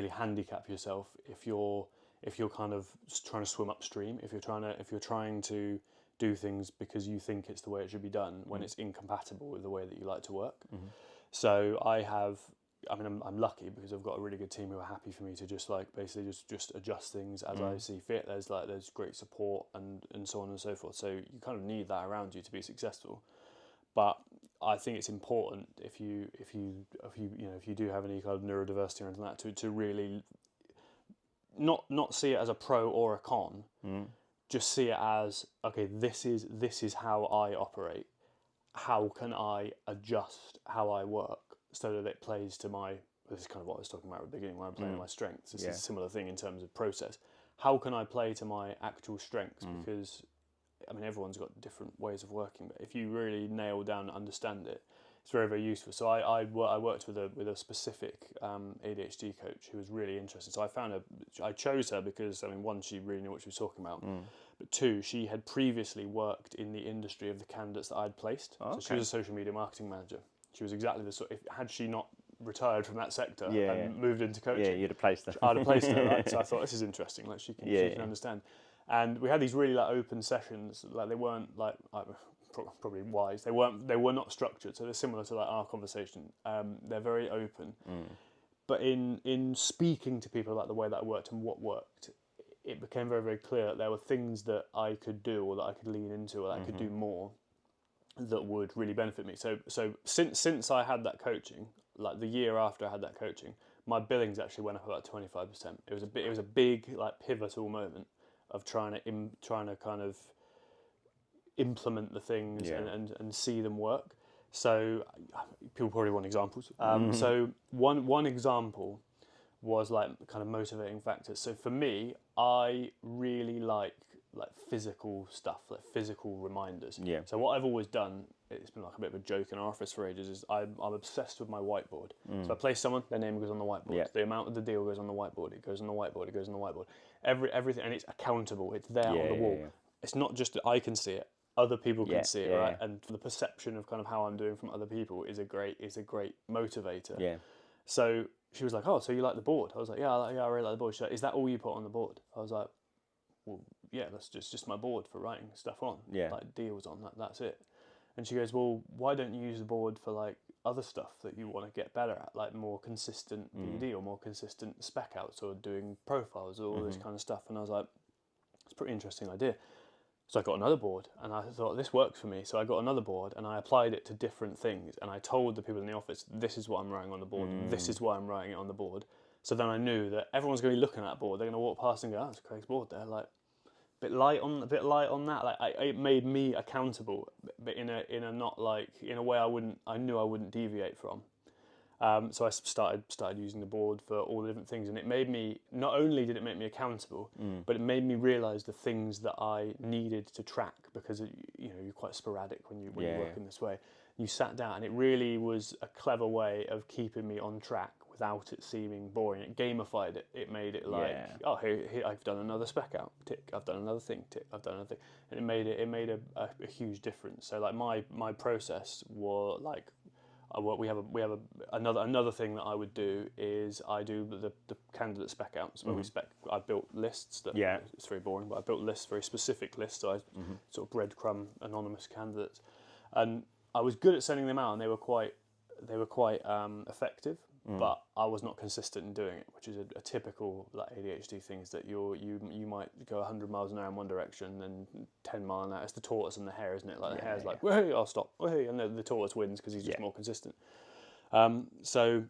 handicap yourself if you're kind of trying to swim upstream, if you're trying to do things because you think it's the way it should be done when it's incompatible with the way that you like to work. So I'm lucky because I've got a really good team who are happy for me to just like basically just adjust things as I see fit. There's great support and so on and so forth. So you kind of need that around you to be successful. But I think it's important if you do have any kind of neurodiversity or anything like that to really not see it as a pro or a con. Just see it as, okay, this is how I operate. How can I adjust how I work so that it plays to my... This is kind of what I was talking about at the beginning, where I'm playing my strengths. This is a similar thing in terms of process. How can I play to my actual strengths? Because, I mean, everyone's got different ways of working, but if you really nail down and understand it, it's very, very useful. So I worked with a specific ADHD coach who was really interested. So I chose her because, I mean, one, she really knew what she was talking about, but two, she had previously worked in the industry of the candidates that I'd placed. So she was a social media marketing manager. She was exactly the sort. Had she not retired from that sector and moved into coaching, you'd have placed her. I'd have placed her. Right? So I thought, this is interesting. Like she can understand. And we had these really like open sessions. Like they weren't like probably wise. They were not structured. So they're similar to like our conversation. They're very open. But in speaking to people about the way that I worked and what worked, it became very, very clear that there were things that I could do or that I could lean into or that I could do more that would really benefit me. So since I had that coaching, like the year after I had that coaching, my billings actually went up about 25%. It was a big like pivotal moment of trying to kind of implement the things and see them work. So people probably want examples. So one example was like kind of motivating factors. So for me, I really like physical stuff, like physical reminders. So what I've always done, it's been like a bit of a joke in our office for ages, is I'm obsessed with my whiteboard. So I place someone, their name goes on the whiteboard. The amount of the deal goes on the whiteboard. It goes on the whiteboard. It goes on the whiteboard. Everything, and it's accountable. It's there on the wall. It's not just that I can see it. Other people can see it, right? And the perception of kind of how I'm doing from other people is a great motivator. So she was like, "Oh, so you like the board?" I was like, "Yeah, I really like the board." She's like, "Is that all you put on the board?" I was like, "Well, yeah, that's just my board for writing stuff on. Like deals on that. That's it." And she goes, "Well, why don't you use the board for like other stuff that you want to get better at, like more consistent BD or more consistent spec outs or doing profiles or all this kind of stuff?" And I was like, "It's a pretty interesting idea." So I got another board and I thought, this works for me. So I got another board and I applied it to different things. And I told the people in the office, this is what I'm writing on the board. This is why I'm writing it on the board. So then I knew that everyone's going to be looking at that board. They're going to walk past and go, "Oh, it's Craig's board there." Like, a bit light on that. Like, it made me accountable, but in a way I knew I wouldn't deviate from. So I started using the board for all the different things, and it made me, not only did it make me accountable, but it made me realise the things that I needed to track, because you're quite sporadic when you work in this way. You sat down, and it really was a clever way of keeping me on track without it seeming boring. It gamified it. It made it like, oh, here I've done another spec out, tick. I've done another thing, tick. I've done another thing, and it made a huge difference. So like my process was like, we have another thing that I would do is I do the candidate spec outs where I built lists that it's very boring, but I built lists, very specific lists. So I sort of breadcrumb anonymous candidates, and I was good at sending them out, and they were quite effective. but I was not consistent in doing it, which is a typical like ADHD thing, is that you might go 100 miles an hour in one direction, then 10 miles an hour. It's the tortoise and the hare, isn't it? Like the hare's like, hey, I'll stop, hey, and the tortoise wins because he's just more consistent. So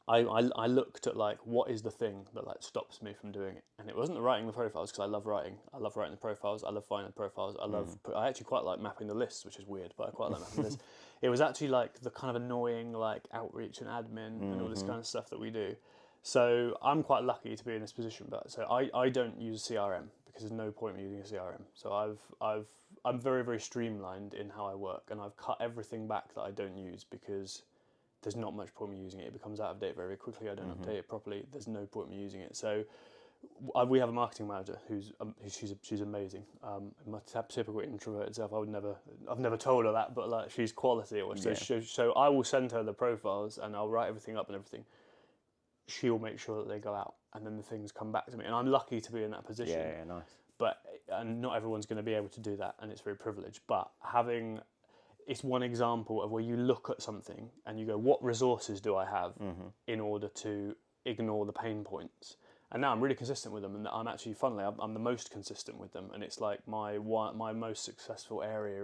I looked at like, what is the thing that like stops me from doing it, and it wasn't writing the profiles, because I love writing the profiles, I love finding the profiles, I actually quite like mapping the lists, which is weird, but I quite like mapping the lists. It was actually like the kind of annoying like outreach and admin and all this kind of stuff that we do. So I'm quite lucky to be in this position, but so I don't use CRM because there's no point in using a CRM. So I'm very, very streamlined in how I work, and I've cut everything back that I don't use because there's not much point in me using it. It becomes out of date very quickly. I don't update it properly. There's no point in me using it. So we have a marketing manager she's amazing. My typical introverted self, I've never told her that, but like she's quality. So I will send her the profiles and I'll write everything up and everything. She'll make sure that they go out, and then the things come back to me. And I'm lucky to be in that position. Yeah, nice. And not everyone's going to be able to do that, and it's very privileged. But it's one example of where you look at something and you go, what resources do I have in order to ignore the pain points? And now I'm really consistent with them, and I'm actually, funnily, I'm the most consistent with them, and it's like my most successful area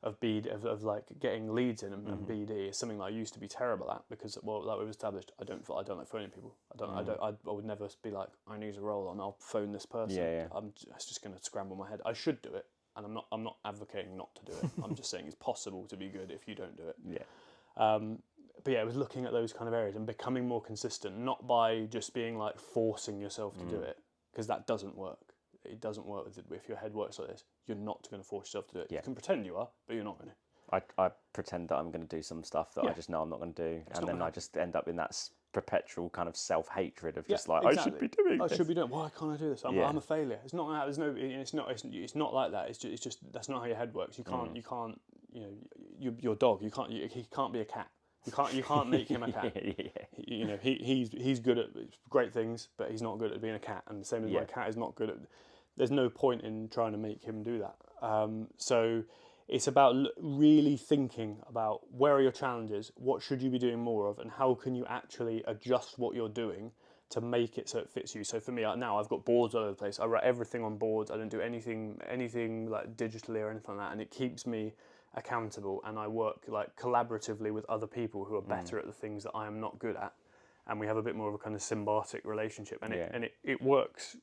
of like getting leads in and BD is something that I used to be terrible at, because, well, like we've established, I don't like phoning people. I would never be like, I need a role and I'll phone this person. It's just going to scramble my head. I should do it, and I'm not advocating not to do it. I'm just saying it's possible to be good if you don't do it. But yeah, it was looking at those kind of areas and becoming more consistent, not by just being like forcing yourself to do it, because that doesn't work. It doesn't work if your head works like this. You're not going to force yourself to do it. You can pretend you are, but you're not going to. I pretend that I'm going to do some stuff that I just know I'm not going to do, and then I just end up in that perpetual kind of self-hatred of just like, exactly. I should be doing this. I should be doing. Why can't I do this? I'm a failure. It's not that. There's no. It's not like that. It's just that's not how your head works. You can't. Your dog. He can't be a cat. You can't make him a cat. He's good at great things, but he's not good at being a cat. And the same as my cat is not good at. There's no point in trying to make him do that. So it's about really thinking about where are your challenges, what should you be doing more of, and how can you actually adjust what you're doing to make it so it fits you. So for me, now I've got boards all over the place. I write everything on boards. I don't do anything like digitally or anything like that, and it keeps me accountable, and I work like collaboratively with other people who are better at the things that I am not good at, and we have a bit more of a kind of symbiotic relationship, and it works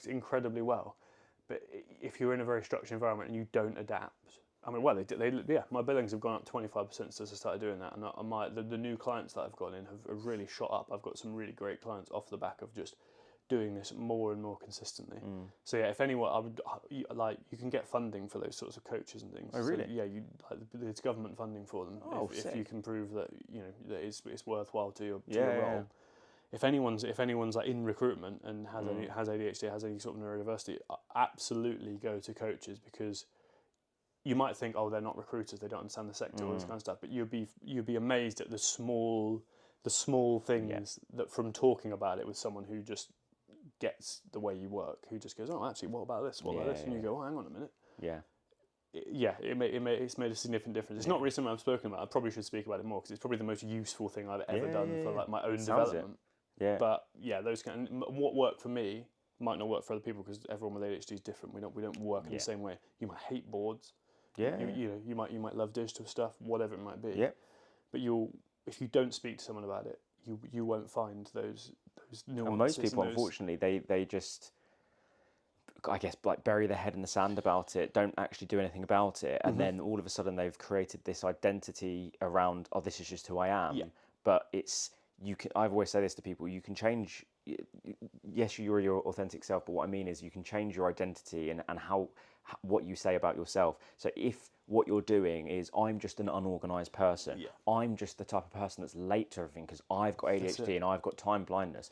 incredibly well. But if you're in a very structured environment and you don't adapt, I mean, well, my billings have gone up 25% since I started doing that, and the new clients that I've got in have really shot up. I've got some really great clients off the back of just doing this more and more consistently. So yeah, if anyone, I would like, you can get funding for those sorts of coaches and things. Oh really? So, yeah, it's government funding for them. If you can prove that that it's worthwhile to your role. If anyone's like in recruitment and has ADHD, has any sort of neurodiversity, absolutely go to coaches, because you might think, oh, they're not recruiters, they don't understand the sector, all this kind of stuff. But you'd be amazed at the small things that from talking about it with someone who just gets the way you work, who just goes, oh, actually, what about this? What about this? And you go, oh, hang on a minute. It's made a significant difference. It's not really something I've spoken about. I probably should speak about it more, because it's probably the most useful thing I've ever done for like my own development. But yeah, those what work for me might not work for other people, because everyone with ADHD is different. We don't work in the same way. You might hate boards. You might love digital stuff, whatever it might be. But if you don't speak to someone about it, you won't find those nuances. And most people, unfortunately, they just, I guess, like bury their head in the sand about it, don't actually do anything about it, and then all of a sudden they've created this identity around, oh, this is just who I am. But I've always said this to people, you can change, yes, you're your authentic self, but what I mean is you can change your identity and what you say about yourself. So if what you're doing is, I'm just an unorganized person, I'm just the type of person that's late to everything because I've got ADHD and I've got time blindness.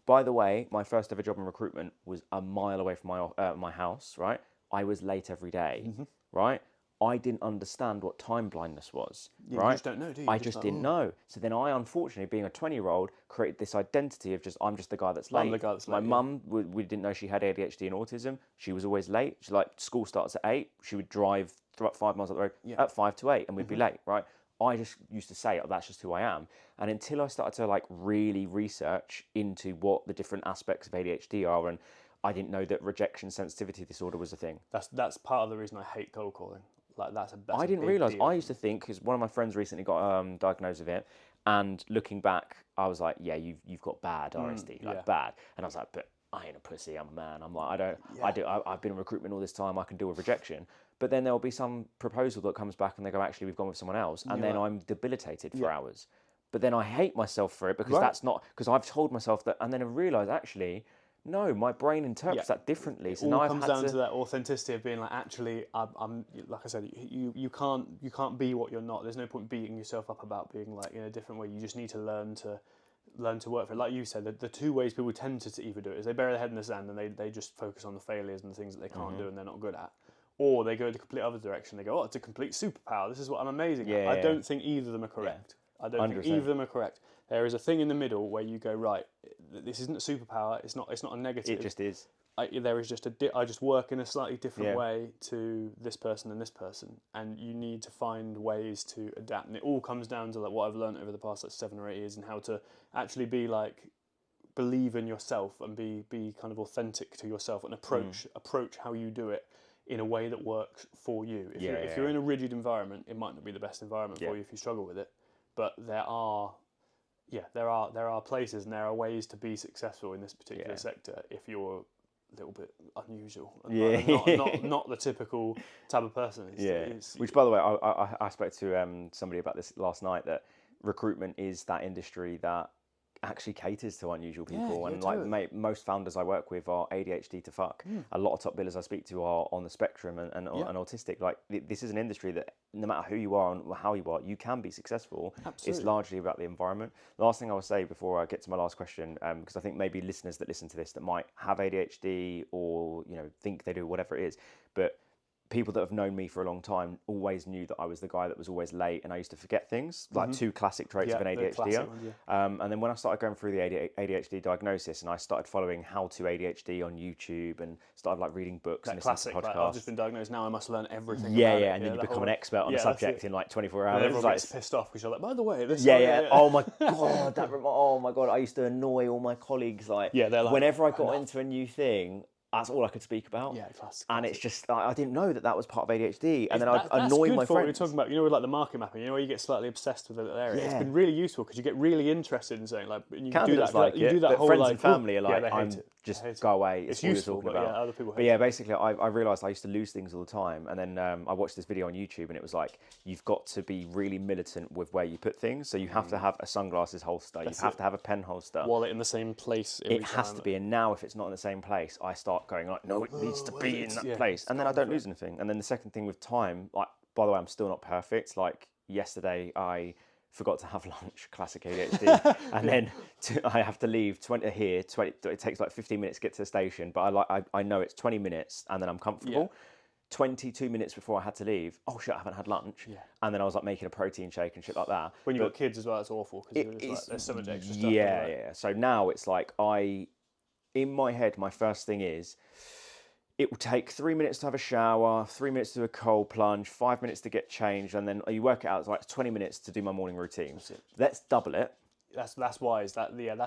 By the way, my first ever job in recruitment was a mile away from my house, right? I was late every day, right? I didn't understand what time blindness was, right? You just don't know, do you? I just didn't know. So then I, unfortunately, being a 20-year-old, created this identity of I'm just the guy that's late. I'm the guy that's late. My mum, we didn't know she had ADHD and autism. She was always late. She school starts at 8. She would drive 5 miles up the road at 5 to 8, and we'd be late, right? I just used to say, oh, that's just who I am. And until I started to like really research into what the different aspects of ADHD are, and I didn't know that rejection sensitivity disorder was a thing. That's part of the reason I hate cold calling. Like I didn't realise. I used to think, because one of my friends recently got diagnosed with it, and looking back, I was like, yeah, you've got bad RSD, bad. And I was like, but I ain't a pussy, I'm a man. I'm like, I've been in recruitment all this time, I can deal with rejection. But then there'll be some proposal that comes back and they go, actually, we've gone with someone else. And then I'm debilitated for hours. But then I hate myself for it because that's not, because I've told myself that, and then I realise, actually, no, my brain interprets that differently. So it all now comes down to that authenticity of being like, actually, I'm like I said, you can't be what you're not. There's no point beating yourself up about being like in a different way. You just need to learn to work for it. Like you said, the two ways people tend to either do it is they bury their head in the sand and they just focus on the failures and the things that they can't do and they're not good at. Or they go the complete other direction. They go, oh, it's a complete superpower. This is what I'm amazing at. I don't think either of them are correct. I don't think either of them are correct. There is a thing in the middle where you go, right, this isn't a superpower. It's not a negative. It just is. There is just I just work in a slightly different way to this person and this person, and you need to find ways to adapt. And it all comes down to like what I've learned over the past like 7 or 8 years, and how to actually be like believe in yourself and be kind of authentic to yourself and approach how you do it in a way that works for you. If you're in a rigid environment, it might not be the best environment for you if you struggle with it. But there are places and there are ways to be successful in this particular sector if you're a little bit unusual and not the typical type of person. Which, by the way, I spoke to somebody about this last night, that recruitment is that industry that actually caters to unusual people, and like most founders I work with are ADHD to fuck. A lot of top billers I speak to are on the spectrum and autistic. Like this is an industry that no matter who you are and how you are, you can be successful. Absolutely. It's largely about the environment. The last thing I will say before I get to my last question, because I think maybe listeners that listen to this that might have ADHD or think they do, whatever it is, but people that have known me for a long time always knew that I was the guy that was always late and I used to forget things, like two classic traits of an ADHD. And then when I started going through the ADHD diagnosis and I started following how to ADHD on YouTube and started like reading books and listening to podcasts. Like, I've just been diagnosed, now I must learn everything about it. And then you become an expert on the subject in like 24 hours. And everyone gets pissed off because you're like, by the way, this Oh my God, oh my God, I used to annoy all my colleagues. Like, whenever I got into a new thing, that's all I could speak about. Yeah, classic. And it's just, I didn't know that was part of ADHD. And then I'd annoy my friends. What you're talking about, with like the market mapping, where you get slightly obsessed with the area. It's been really useful because you get really interested in something. Like, and you do that, like you do that whole friends like, and family are like, just go away. It's useful, but other people hate it. But basically, I realised I used to lose things all the time. And then I watched this video on YouTube and it was like, you've got to be really militant with where you put things. So you have to have a sunglasses holster. You have to have a pen holster. Wallet in the same place. It has to be. And now if it's not in the same place, I start going like, no, it needs to be in that place. And then I don't lose anything. And then the second thing with time, like, by the way, I'm still not perfect. Like yesterday, I forgot to have lunch, classic ADHD. And then I have to leave it takes like 15 minutes to get to the station, but I know it's 20 minutes and then I'm comfortable. 22 minutes before I had to leave, oh shit, I haven't had lunch. And then I was like making a protein shake and shit like that. When you've got kids as well, it's awful because there's so much extra stuff. So now it's like in my head, my first thing is, it will take 3 minutes to have a shower, 3 minutes to do a cold plunge, 5 minutes to get changed, and then you work it out, it's like 20 minutes to do my morning routine. Let's double it. That's wise.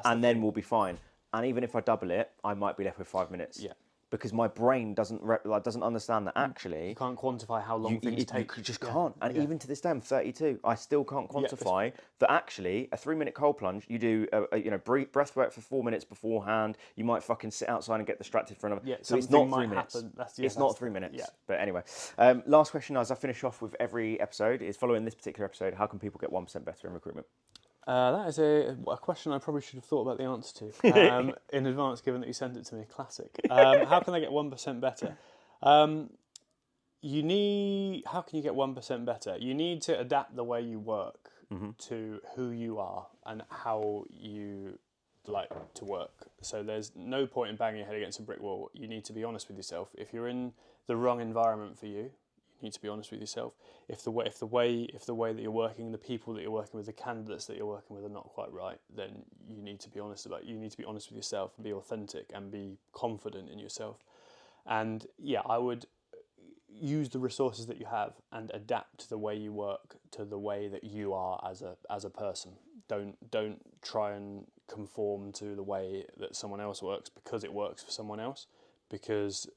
And then we'll be fine. And even if I double it, I might be left with 5 minutes. Yeah. Because my brain doesn't understand that actually... You can't quantify how long things take. You just can't. And even to this day, I'm 32. I still can't quantify that actually a 3 minute cold plunge, you do breath work for 4 minutes beforehand. You might fucking sit outside and get distracted for another... So it's not 3 minutes. It's not 3 minutes. Yeah. But anyway, last question as I finish off with every episode is, following this particular episode, how can people get 1% better in recruitment? That is a question I probably should have thought about the answer to in advance, given that you sent it to me. Classic. How can I get 1% better? How can you get 1% better? You need to adapt the way you work to who you are and how you like to work. So there's no point in banging your head against a brick wall. You need to be honest with yourself. If you're in the wrong environment for you, you need to be honest with yourself. If the way that you're working, the people that you're working with, the candidates that you're working with are not quite right, then you need to be honest with yourself and be authentic and be confident in yourself. And I would use the resources that you have and adapt the way you work to the way that you are as a person. Don't try and conform to the way that someone else works because it works for someone else. Because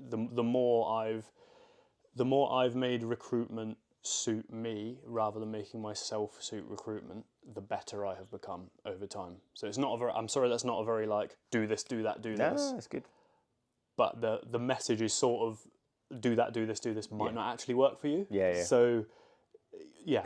the more I've made recruitment suit me rather than making myself suit recruitment, the better I have become over time. So it's not a very, I'm sorry, that's not a very like do this, do that, do this. No, that's good. But the message is sort of do that, do this might not actually work for you. Yeah. So yeah,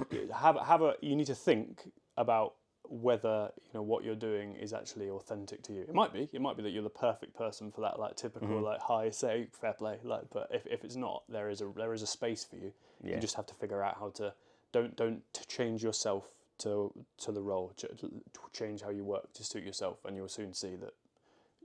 you need to think about whether what you're doing is actually authentic to you. It might be that you're the perfect person for that like typical like high say fair play like, but if it's not, there is a space for you. You just have to figure out how to don't change yourself to the role, change how you work to suit yourself, and you'll soon see that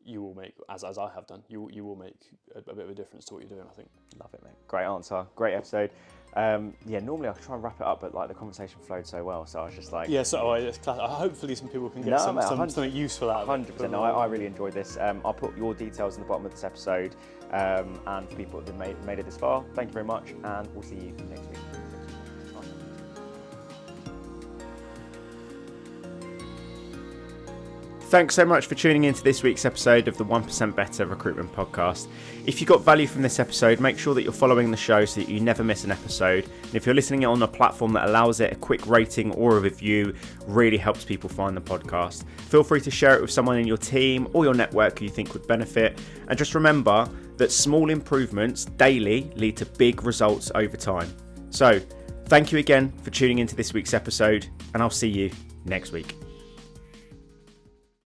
you will make, as I have done, you will make a bit of a difference to what you're doing, I think. Love it, mate. Great answer. Great episode. Normally I try and wrap it up, but like the conversation flowed so well, so I was just like... Yeah, so hopefully some people can get something useful out of it. 100%. No, I really enjoyed this. I'll put your details in the bottom of this episode, and for people that have made it this far, thank you very much, and we'll see you next week. Thanks so much for tuning into this week's episode of the 1% Better Recruitment Podcast. If you got value from this episode, make sure that you're following the show so that you never miss an episode. And if you're listening on a platform that allows it, a quick rating or a review really helps people find the podcast. Feel free to share it with someone in your team or your network who you think would benefit. And just remember that small improvements daily lead to big results over time. So thank you again for tuning into this week's episode, and I'll see you next week.